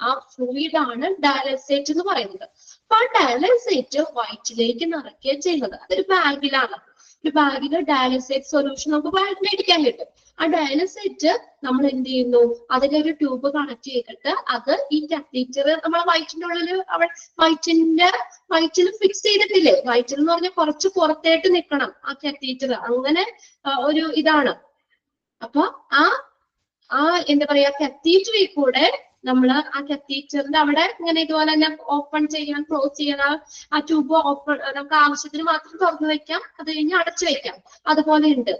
ആ ഫ്ലൂയിഡ് ആണ് ഡയലൈസേറ്റ് എന്ന് പറയുന്നത്. അപ്പൊ ആ ഡയലൈസേറ്റ് വയറ്റിലേക്ക് നിറയ്ക്കുക ചെയ്യുന്നത്. അതൊരു ബാഗിലാണ്. ഒരു ബാഗിൽ ഡയലൈസേറ്റ് സൊല്യൂഷൻ നമുക്ക് മേടിക്കാൻ കിട്ടും. ആ ഡയലൈസേറ്റ് നമ്മൾ എന്ത് ചെയ്യുന്നു, അതിലൊരു ട്യൂബ് കണക്ട് ചെയ്തിട്ട് അത് ഈ കാത്തീറ്റർ നമ്മളെ വയറ്റിന്റെ ഉള്ളിൽ വയറ്റിൽ ഫിക്സ് ചെയ്തിട്ടില്ലേ. വയറ്റിൽ എന്ന് പറഞ്ഞാൽ കുറച്ച് പുറത്തേട്ട് നിൽക്കണം ആ കാത്തീറ്റർ. അങ്ങനെ ഒരു ഇതാണ്. അപ്പൊ ആ എന്താ പറയാ, കാത്തീറ്ററിൽ കൂടെ നമ്മള് ആ കാത്തീറ്ററിന്റെ അവിടെ ഇങ്ങനെ ഇതുപോലെ തന്നെ ഓപ്പൺ ചെയ്യാൻ, ക്ലോസ് ചെയ്യണം. ആ ട്യൂബ് ഓപ്പൺ നമുക്ക് ആവശ്യത്തിന് മാത്രം തുറന്നു വെക്കാം, അത് കഴിഞ്ഞ് അടച്ചു വെക്കാം. അതുപോലെ ഉണ്ട്.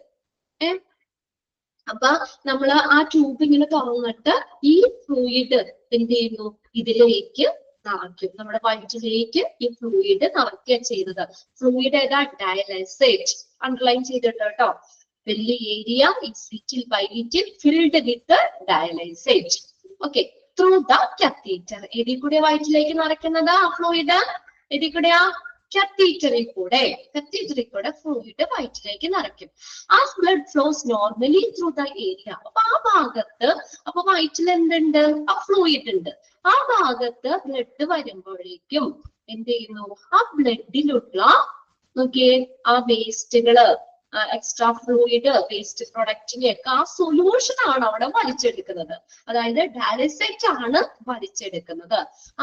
അപ്പൊ നമ്മള് ആ ട്യൂബ് ഇങ്ങനെ തുറന്നിട്ട് ഈ ഫ്ലൂയിഡ് എന്ത് ചെയ്യുന്നു, ഇതിലേക്ക് നിറയ്ക്കും. നമ്മുടെ വയറ്റിലേക്ക് ഈ ഫ്ലൂയിഡ് നിറയ്ക്കുക ചെയ്യുന്നത്. ഫ്ലൂയിഡ് ഏതാ? ഡയലൈസേറ്റ്. അണ്ടർലൈൻ ചെയ്തിട്ട് കേട്ടോ. belly area is little by little filled with the dialysate. Okay, through the catheter. ഇതിൽ കൂടെ വയറ്റിലേക്ക് നിറയ്ക്കുന്നത് ആ ഫ്ലൂയിഡ്. ഇതിൽ കൂടെ ആ കാത്തീറ്ററിൽ കൂടെ ഫ്ലൂയിഡ് വയറ്റിലേക്ക് നിറയ്ക്കും. ആ blood flows normally through the area. അപ്പൊ ആ ഭാഗത്ത്, അപ്പൊ വയറ്റിൽ എന്തുണ്ട്? ആ ഫ്ലൂയിഡ് ഉണ്ട്. ആ ഭാഗത്ത് ബ്ലഡ് വരുമ്പോഴേക്കും എന്ത് ചെയ്യുന്നു, ആ ബ്ലഡിലുള്ള നോക്കിയേ ആ വേസ്റ്റുകള്, എക്സ്ട്രാ ഫ്ലൂയിഡ്, വേസ്റ്റ് പ്രൊഡക്റ്റിനെയൊക്കെ ആ സൊല്യൂഷൻ ആണ് അവിടെ വലിച്ചെടുക്കുന്നത്. അതായത് ഡയാലൈസേറ്റ് ആണ് വലിച്ചെടുക്കുന്നത്.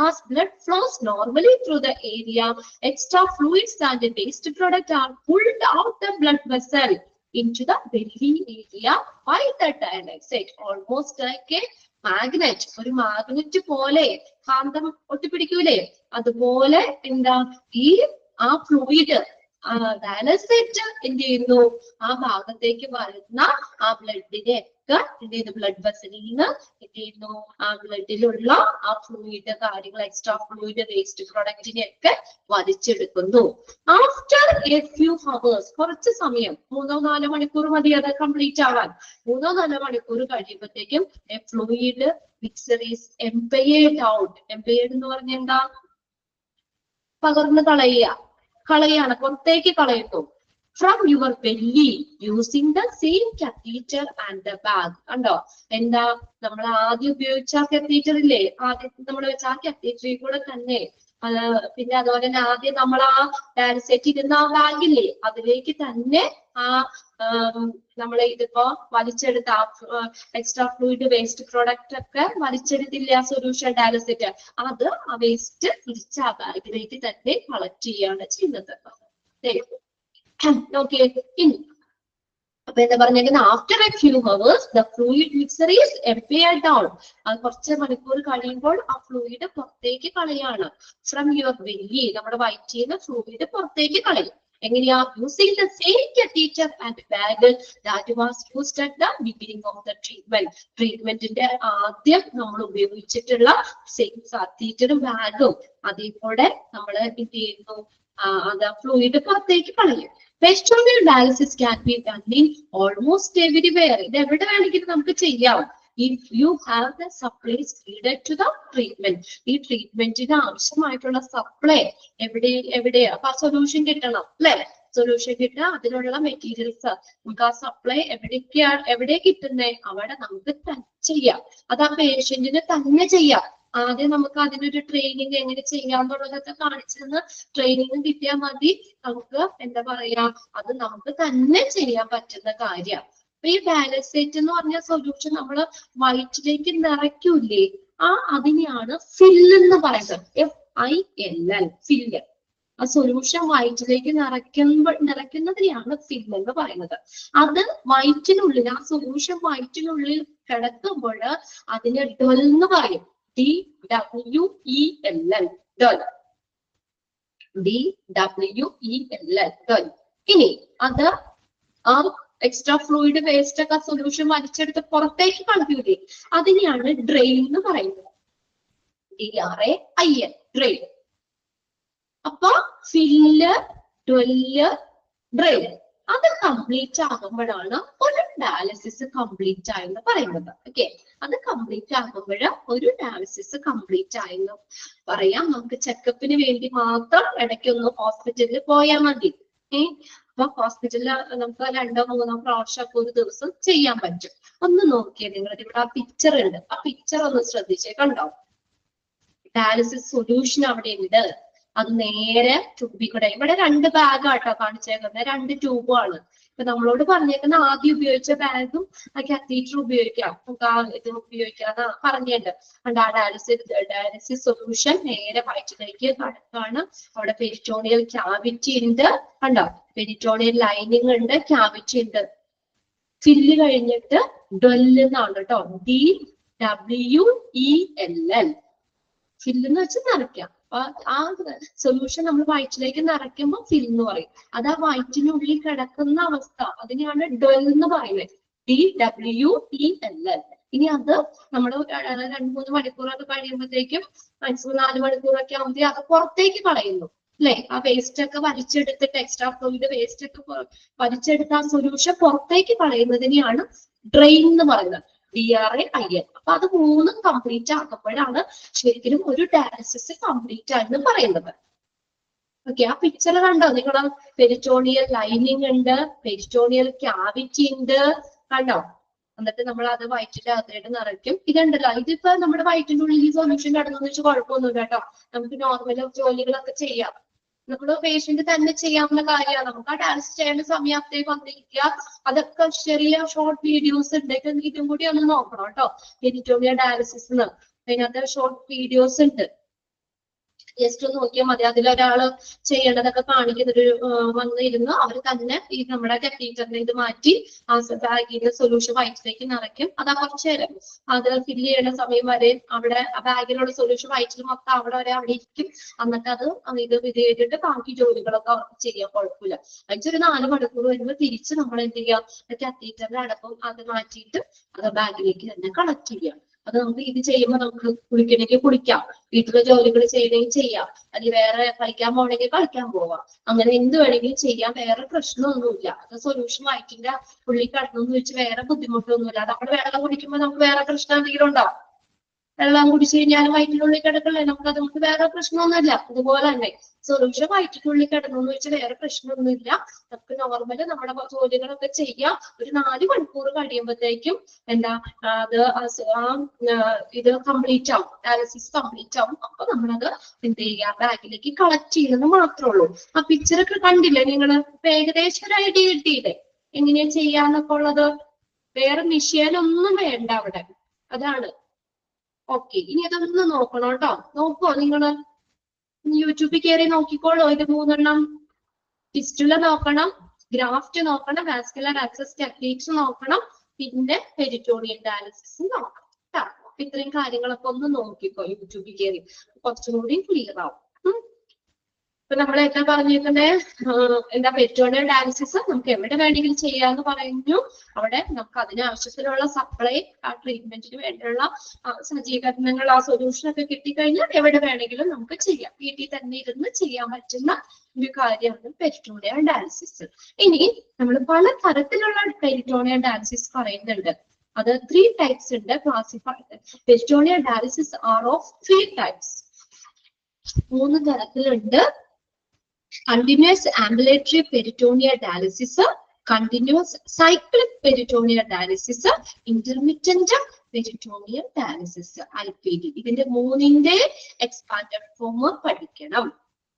As blood flows normally through the area, extra fluids and waste product are pulled out the blood vessel into the belly area by the dialysate. Almost like a magnet. ഒരു magnet പോലെ, കാന്തം ഒട്ടിപ്പിടിക്കൂലേ, അതുപോലെ എന്താ ഈ ആ ഫ്ലൂയിഡ് ഡയാലൈസേറ്റ് എന്ത് ചെയ്യുന്നു, ആ ഭാഗത്തേക്ക് വരുന്ന ആ ബ്ലഡിനെ ഒക്കെ എന്ത് ചെയ്യുന്നു, ബ്ലഡ് വെസലിൽ നിന്ന് എന്ത് ചെയ്യുന്നു, ആ ബ്ലഡിലുള്ള ആ ഫ്ലൂയിഡ് കാര്യങ്ങൾ, എക്സ്ട്രാ ഫ്ലൂയിഡ്, വേസ്റ്റ് പ്രൊഡക്റ്റിനെ ഒക്കെ വലിച്ചെടുക്കുന്നു. ആഫ്റ്റർ എ ഫ്യൂ ഹവേഴ്സ്, കുറച്ച് സമയം, 3-4 മണിക്കൂർ മതി അത് കംപ്ലീറ്റ് ആവാൻ. 3-4 മണിക്കൂർ കഴിയുമ്പോഴത്തേക്കും a fluid mixer is impaired out. Impaired എന്ന് പറഞ്ഞ എന്താ? പകർന്ന് കളയാണ്, പുറത്തേക്ക് കളയുന്നു. From your belly using the same catheter and the bag. കണ്ടോ, എന്താ നമ്മൾ ആദ്യം ഉപയോഗിച്ച ആ കാത്തീറ്റർ ഇല്ലേ, ആദ്യം നമ്മൾ വെച്ച ആ കാത്തീറ്ററിൽ കൂടെ തന്നെ, പിന്നെ അതുപോലെ തന്നെ ആദ്യം നമ്മൾ ആ ഡയാലൈസേറ്റ് ഇരുന്ന ആ ബാഗില്ലേ, അതിലേക്ക് തന്നെ ആ നമ്മളെ ഇതിപ്പോ വലിച്ചെടുത്ത എക്സ്ട്രാ ഫ്ലൂയിഡ്, വേസ്റ്റ് പ്രോഡക്റ്റ് ഒക്കെ വലിച്ചെടുത്തില്ല ആ സൊല്യൂഷൻ ഡയാലൈസേറ്റ്, അത് ആ വേസ്റ്റ് തിരിച്ച് ആ ബാഗിലേക്ക് തന്നെ കളക്ട് ചെയ്യാണ് ചെയ്യുന്നത്. ഓക്കെ, ഇനി അപ്പൊ എന്താ പറഞ്ഞേക്കുന്നത്, after a few hours the fluid mixer is impaired out. അത് കുറച്ച് മണിക്കൂർ കഴിയുമ്പോൾ ആ ഫ്ലൂയിഡ് പുറത്തേക്ക് കളയാണ്. ഫ്രം യുവർ ബെല്ലി, നമ്മുടെ വയറ്റിൽ നിന്ന് ഫ്ലൂയിഡ് പുറത്തേക്ക് കളയും. എങ്ങനെയാ? Using the same catheter and bag that was used at the beginning of the treatment. ട്രീറ്റ്മെന്റിന്റെ ആദ്യം നമ്മൾ ഉപയോഗിച്ചിട്ടുള്ള സെയിം catheterഉം ബാഗും അതേപോലെ നമ്മൾ എന്ത് ചെയ്യുന്നു? അത് ഫ്ലൂയിഡ് പുറത്തേക്ക് കളയും. Peritoneal dialysis can be done in almost everywhere. ഇത് എവിടെ വേണമെങ്കിലും നമുക്ക് ചെയ്യാം. If you have the supplies needed to the treatment. ഈ ട്രീറ്റ്മെന്റിന് ആവശ്യമായിട്ടുള്ള സപ്ലൈ എവിടെയാ? അപ്പൊ ആ സൊല്യൂഷൻ കിട്ടണം അല്ലെ? സൊല്യൂഷൻ കിട്ടുക, അതിനുള്ള മെറ്റീരിയൽസ് നമുക്ക് ആ സപ്ലൈ എവിടെ കിട്ടുന്നേ അവിടെ നമുക്ക് ചെയ്യാം. അത് ആ പേഷ്യന്റിന് തന്നെ ചെയ്യാം. ആദ്യം നമുക്ക് അതിനൊരു ട്രെയിനിങ് എങ്ങനെ ചെയ്യാന്നുള്ളതൊക്കെ കാണിച്ചിരുന്ന ട്രെയിനിങ് കിട്ടിയാൽ മതി. നമുക്ക് എന്താ പറയാ, അത് നമുക്ക് തന്നെ ചെയ്യാൻ പറ്റുന്ന കാര്യമാണ്. അപ്പൊ ഈ ബാലസേറ്റ് എന്ന് പറഞ്ഞ സൊല്യൂഷൻ നമ്മൾ വയറ്റിലേക്ക് നിറയ്ക്കൂലേ, അതിനെയാണ് ഫില്ല് എന്ന് പറയുന്നത്. FILL, fill. ആ സൊല്യൂഷൻ വയറ്റിലേക്ക് നിറയ്ക്കുന്നതിനെയാണ് ഫില്ല് എന്ന് പറയുന്നത്. അത് വയറ്റിനുള്ളിൽ, ആ സൊല്യൂഷൻ വയറ്റിനുള്ളിൽ കിടക്കുമ്പോൾ അതിനെ ഡൊൽ എന്ന് പറയും. DWELL, ഡൊൽ. DWELL, ഡൊൽ. ഇനി അത് ആ എക്സ്ട്രാ ഫ്ലൂയിഡ് വേസ്റ്റ് ഒക്കെ സൊല്യൂഷൻ വലിച്ചെടുത്ത് പുറത്തേക്ക് കളയൂലേ, അതിനെയാണ് ഡ്രെയിൻ എന്ന് പറയുന്നത്. DRAIN, drain. അപ്പൊ ഫില്ല്, ഡൊല്ല്, ഡ്രെയിൻ അത് കംപ്ലീറ്റ് ആകുമ്പോഴാണ് ഒരു ഡയാലിസിസ് കംപ്ലീറ്റ് ആയെന്ന് പറയുന്നത്. ഓക്കെ, അത് കംപ്ലീറ്റ് ആകുമ്പോൾ ഒരു ഡയാലിസിസ് കംപ്ലീറ്റ് ആയെന്ന് പറയാം. നമുക്ക് ചെക്കപ്പിന് വേണ്ടി മാത്രം ഇടയ്ക്കൊന്ന് ഹോസ്പിറ്റലിൽ പോയാൽ മതി. അപ്പൊ ഹോസ്പിറ്റലിൽ നമുക്ക് 2 or 3 പ്രാവശ്യമൊക്കെ ഒരു ദിവസം ചെയ്യാൻ പറ്റും. ഒന്ന് നോക്കിയേ നിങ്ങൾ, ഇവിടെ ആ പിക്ചർ ഉണ്ട്, ആ പിക്ചർ ഒന്ന് ശ്രദ്ധിച്ചേ. കണ്ടോ? ഡയാലിസിസ് സൊല്യൂഷൻ അവിടെ ഉണ്ട്. അത് നേരെ ട്യൂബിൽ കൂടെ, ഇവിടെ 2 ബാഗാട്ടോ കാണിച്ചേക്കുന്നത്, 2 ട്യൂബാണ്. ഇപ്പൊ നമ്മളോട് പറഞ്ഞേക്കുന്ന ആദ്യം ഉപയോഗിച്ച ബാഗും കാത്തീറ്റർ ഉപയോഗിക്കാം, ഇത് ഉപയോഗിക്കാന്ന് പറഞ്ഞിട്ടുണ്ട്. ആ ഡയാലിസിസ് സൊല്യൂഷൻ നേരെ വയറ്റിലേക്ക് കടക്കാണ്. അവിടെ പെരിറ്റോണിയൽ ക്യാവിറ്റി ഉണ്ട്. കണ്ടോ? പെരിറ്റോണിയൽ ലൈനിങ് ഉണ്ട്, ക്യാവിറ്റി ഉണ്ട്. ഫില്ല് കഴിഞ്ഞിട്ട് ഡൊല്ല് എന്നാണ് കേട്ടോ. DWELL, ഫില്ല് എന്ന് വെച്ച് നിറയ്ക്കാം. ആ സൊല്യൂഷൻ നമ്മൾ വയറ്റിലേക്ക് നിറയ്ക്കുമ്പോൾ ഫിൽ എന്ന് പറയും. അത് ആ വയറ്റിനുള്ളിൽ കിടക്കുന്ന അവസ്ഥ, അതിനെയാണ് ഡൊൽ എന്ന് പറയുന്നത്. DWELL. ഇനി അത് നമ്മൾ 2-3 മണിക്കൂറൊക്കെ കഴിയുമ്പോഴത്തേക്കും, മാക്സിമം 4 മണിക്കൂറൊക്കെ ആകുമ്പോൾ അത് പുറത്തേക്ക് കളയുന്നു അല്ലെ? ആ വേസ്റ്റ് ഒക്കെ വലിച്ചെടുത്തിട്ട്, എക്സ്ട്രാ ഫ്ലൂയിഡ് വേസ്റ്റ് ഒക്കെ വലിച്ചെടുത്ത് ആ സൊല്യൂഷൻ പുറത്തേക്ക് കളയുന്നതിനെയാണ് ഡ്രെയിൻ എന്ന് പറയുന്നത്. DRAIN. അപ്പൊ അത് 3 കംപ്ലീറ്റ് ആക്കുമ്പോഴാണ് ശരിക്കും ഒരു ഡയാലിസിസ് കംപ്ലീറ്റ് ആയെന്ന് പറയുന്നത്. ഓക്കെ, ആ പിക്ചർ കണ്ടോ നിങ്ങള്? പെരിറ്റോണിയൽ ലൈനിങ് ഉണ്ട്, പെരിറ്റോണിയൽ ക്യാവിറ്റി ഉണ്ട്, കണ്ടോ? എന്നിട്ട് നമ്മൾ അത് വയറ്റിന്റെ അകത്തായിട്ട് നിറയ്ക്കും. ഇതുണ്ടല്ലോ, ഇതിപ്പോ നമ്മുടെ വയറ്റിന്റെ ഉള്ളിൽ ഈ സൊല്യൂഷൻ കടന്നു വെച്ച് കുഴപ്പമൊന്നുമില്ല കേട്ടോ. നമുക്ക് നോർമൽ ജോലികളൊക്കെ ചെയ്യാം. നമ്മൾ പേഷ്യന്റ് തന്നെ ചെയ്യാവുന്ന കാര്യമാണ്. നമുക്ക് ആ ഡയാലിസിസ് ചെയ്യേണ്ട സമയത്തേക്ക് വന്നിരിക്കുക. അതൊക്കെ ചെറിയ ഷോർട്ട് വീഡിയോസ് ഉണ്ട്, ഇതും കൂടി ഒന്ന് നോക്കണം കേട്ടോ. പെരിറ്റോണിയൽ ഡയാലിസിസ് അതിനകത്ത് ഷോർട്ട് വീഡിയോസ് ഉണ്ട്, ജസ്റ്റ് ഒന്ന് നോക്കിയാൽ മതി. അതിലൊരാള് ചെയ്യേണ്ടതൊക്കെ കാണിക്കുന്നൊരു വന്നിരുന്നു. അവർ തന്നെ ഈ നമ്മുടെ കത്തീറ്ററിനെ ഇത് മാറ്റി ആ ബാഗിന്റെ സൊല്യൂഷൻ വയറ്റിലേക്ക് നിറയ്ക്കും. അതാ കുറച്ചു നേരം അത് ഫില്ല് ചെയ്യുന്ന സമയം വരെ അവിടെ ബാഗിലുള്ള സൊല്യൂഷൻ വയറ്റിൽ മൊത്തം അവിടെ ഇരിക്കും. എന്നിട്ട് അത് ഇത് ചെയ്തിട്ട് ബാക്കി ജോലികളൊക്കെ അവർക്ക് ചെയ്യാൻ കുഴപ്പമില്ല. അതിച്ചൊരു 4 മണിക്കൂർ വരുമ്പോൾ തിരിച്ച് നമ്മൾ എന്ത് ചെയ്യാം, കത്തീറ്ററിന്റെ അടക്കം അത് മാറ്റിയിട്ട് അത് ബാഗിലേക്ക് തന്നെ കളക്ട് ചെയ്യാം. അത് നമുക്ക് ഇത് ചെയ്യുമ്പോൾ നമുക്ക് കുളിക്കണമെങ്കിൽ കുളിക്കാം, വീട്ടിലെ ജോലികൾ ചെയ്യണമെങ്കിൽ ചെയ്യാം, അല്ലെങ്കിൽ വേറെ കളിക്കാൻ പോകണമെങ്കിൽ കളിക്കാൻ പോവാം. അങ്ങനെ എന്ത് വേണമെങ്കിലും ചെയ്യാം, വേറെ പ്രശ്നമൊന്നുമില്ല. അത് സൊല്യൂഷൻ വയറ്റിന്റെ ഉള്ളിൽ കടന്നു വെച്ച് വേറെ ബുദ്ധിമുട്ടൊന്നുമില്ല. നമ്മൾ വെള്ളം കുടിക്കുമ്പോൾ നമുക്ക് വേറെ പ്രശ്നം എന്തെങ്കിലും ഉണ്ടാവും? വെള്ളം കുടിച്ചു കഴിഞ്ഞാൽ വയറ്റിനുള്ളിൽ കിടക്കല്ലേ, നമുക്ക് വേറെ പ്രശ്നമൊന്നുമില്ല. അതുപോലെ തന്നെ സൊല്യൂഷൻ വയറ്റിനുള്ളിൽ കിടന്നു വെച്ച് വേറെ പ്രശ്നമൊന്നുമില്ല. നമുക്ക് നോർമല് നമ്മുടെ ജോലികളൊക്കെ ചെയ്യാം. ഒരു 4 മണിക്കൂർ കഴിയുമ്പോഴത്തേക്കും എന്താ ഇത് കംപ്ലീറ്റ് ആവും, ഡയാലിസിസ് കംപ്ലീറ്റ് ആവും. അപ്പൊ നമ്മളത് എന്ത് ചെയ്യുക, ബാഗിലേക്ക് കളക്ട് ചെയ്യുന്നത് മാത്രമേ ഉള്ളൂ. ആ പിക്ചറൊക്കെ കണ്ടില്ലേ നിങ്ങള്? ഏകദേശം ഒരു ഐഡിയ കിട്ടിയില്ലേ എങ്ങനെയാ ചെയ്യാന്നൊക്കെ ഉള്ളത്? വേറെ മിഷ്യനൊന്നും വേണ്ട അവിടെ, അതാണ്. ഓക്കെ, ഇനി അതൊന്ന് നോക്കണം കേട്ടോ. നോക്കുവോ നിങ്ങള്? യൂട്യൂബിൽ കയറി നോക്കിക്കോളൂ. ഇത് 3 എണ്ണം. ഫിസ്റ്റുല നോക്കണം, ഗ്രാഫ്റ്റ് നോക്കണം, വാസ്കുലർ ആക്സസ് ടെക്നിക്സ് നോക്കണം, പിന്നെ പെരിറ്റോണിയൽ ഡയാലിസിസ് നോക്കണം കേട്ടോ. ഇത്രയും കാര്യങ്ങളൊക്കെ ഒന്ന് നോക്കിക്കോ യൂട്യൂബിൽ കയറി, കുറച്ചും കൂടി ക്ലിയർ ആവും. ഇപ്പൊ നമ്മൾ എന്താ പറഞ്ഞിരിക്കുന്നത്, എന്താ പെരിറ്റോണിയൽ ഡയാലിസിസ് നമുക്ക് എവിടെ വേണമെങ്കിലും ചെയ്യാന്ന് പറഞ്ഞു. അവിടെ നമുക്ക് അതിനാവശ്യത്തിലുള്ള സപ്ലൈ, ആ ട്രീറ്റ്മെന്റിന് വേണ്ടിയുള്ള സജ്ജീകരണങ്ങൾ, ആ സൊല്യൂഷൻ ഒക്കെ കിട്ടിക്കഴിഞ്ഞാൽ എവിടെ വേണമെങ്കിലും നമുക്ക് ചെയ്യാം. വീട്ടിൽ തന്നെ ഇരുന്ന് ചെയ്യാൻ പറ്റുന്ന ഒരു കാര്യമാണ് പെരിറ്റോണിയൽ ഡയാലിസിസ്. ഇനി നമ്മൾ പല തരത്തിലുള്ള പെരിറ്റോണിയൽ ഡയാലിസിസ് പറയുന്നുണ്ട്. അത് 3 types ഉണ്ട് classified. Peritoneal dialysis are of 3 types. 3 തരത്തിലുണ്ട്. Continuous ambulatory peritoneal dialysis, continuous cyclic peritoneal dialysis, intermittent peritoneal dialysis, IPD. ഇതിന്റെ 3ന്റെ എക്സ്പാൻഡഡ് ഫോം പഠിക്കണം.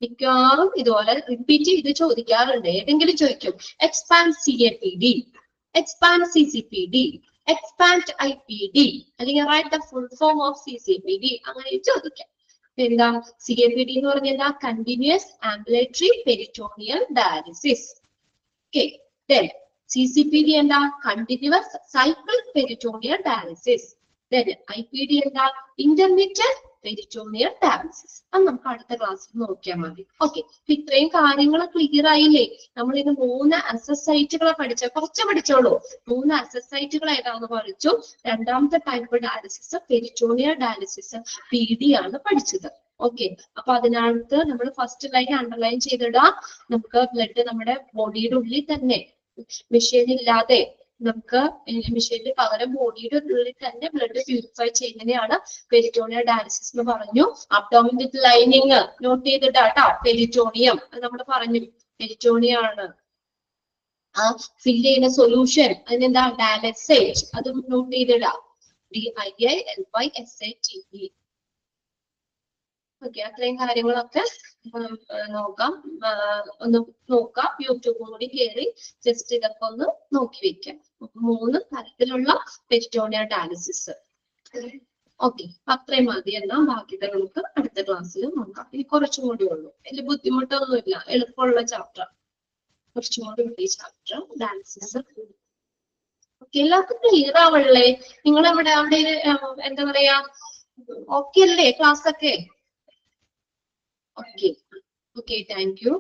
മിക്കവാറും ഇതുപോലെ റിപ്പീറ്റ് ചെയ്ത് ചോദിക്കാറുണ്ട്. ഏതെങ്കിലും ചോദിക്കും expand CAPD, expand CCPD, expand IPD, അല്ലെങ്കിൽ write the full form of CCPD, അങ്ങനെ ചോദിക്കാം. എന്താ CAPD എന്ന് പറഞ്ഞാൽ എന്താ? Continuous ambulatory peritoneal dialysis. Okay, then CCPD എന്താ? Continuous cycle peritoneal dialysis. then IPD എന്താ? Intermediate peritoneal dialysis. അത് നമുക്ക് അടുത്ത ക്ലാസ്സിൽ നോക്കിയാൽ മതി. ഓക്കെ, ഇത്രയും കാര്യങ്ങൾ ക്ലിയർ ആയില്ലേ? നമ്മൾ ഇന്ന് 3 അസസ് സൈറ്റുകളെ കുറച്ച് പഠിച്ചോളൂ. 3 അസസ് സൈറ്റുകൾ ഏതാണെന്ന് പഠിച്ചു. രണ്ടാമത്തെ type dialysis peritoneal dialysis PD ആണ് പഠിച്ചത്. ഓക്കെ, അപ്പൊ അതിനകത്ത് നമ്മൾ ഫസ്റ്റ് ലൈൻ അണ്ടർലൈൻ ചെയ്തിടാം. നമുക്ക് ബ്ലഡ് നമ്മുടെ ബോഡിയുടെ ഉള്ളിൽ തന്നെ, മെഷീൻ ഇല്ലാതെ, നമുക്ക് മെഷീനിൽ പകരം ബോഡിയുടെ ഉള്ളിൽ തന്നെ ബ്ലഡ് പ്യൂരിഫൈ ചെയ്യുന്നതിനെയാണ് പെരിറ്റോണിയൽ ഡയാലിസിസ് എന്ന് പറഞ്ഞു. അബ്ഡോമിൻ ലൈനിങ് നോട്ട് ചെയ്തിട്ടാ പെരിറ്റോണിയം നമ്മൾ പറഞ്ഞു, പെരിറ്റോണിയം ആണ്. ആ ഫില്ല് ചെയ്യുന്ന സൊല്യൂഷൻ അതിനെന്താ? ഡയാലിസേറ്റ്, അത് നോട്ട് ചെയ്തിടാം. DIALYSATE. ഓക്കെ, അത്രയും കാര്യങ്ങളൊക്കെ നോക്കാം. ഒന്ന് നോക്കാം, യൂട്യൂബും കൂടി കയറി ജസ്റ്റ് ഇതൊക്കെ ഒന്ന് നോക്കി വെക്കാം. 3 തരത്തിലുള്ള പെരിറ്റോണിയൽ ഡയാലിസിസ്. ഓക്കെ, അത്രയും മതി. എന്നാൽ ബാക്കിയുടെ നമുക്ക് അടുത്ത ക്ലാസ്സിൽ നോക്കാം. ഇനി കുറച്ചും കൂടി ഉള്ളൂ, വലിയ ബുദ്ധിമുട്ടൊന്നുമില്ല, എളുപ്പമുള്ള ചാപ്റ്റർ. കുറച്ചും കൂടി ഉള്ള ചാപ്റ്റർ ഡയാലിസിസ്. ഓക്കെ, എല്ലാവർക്കും ക്ലിയർ ആവണല്ലേ? നിങ്ങൾ അവിടെ എന്താ പറയാ, ഓക്കെ അല്ലേ ക്ലാസ് ഒക്കെ? Okay. Okay, thank you.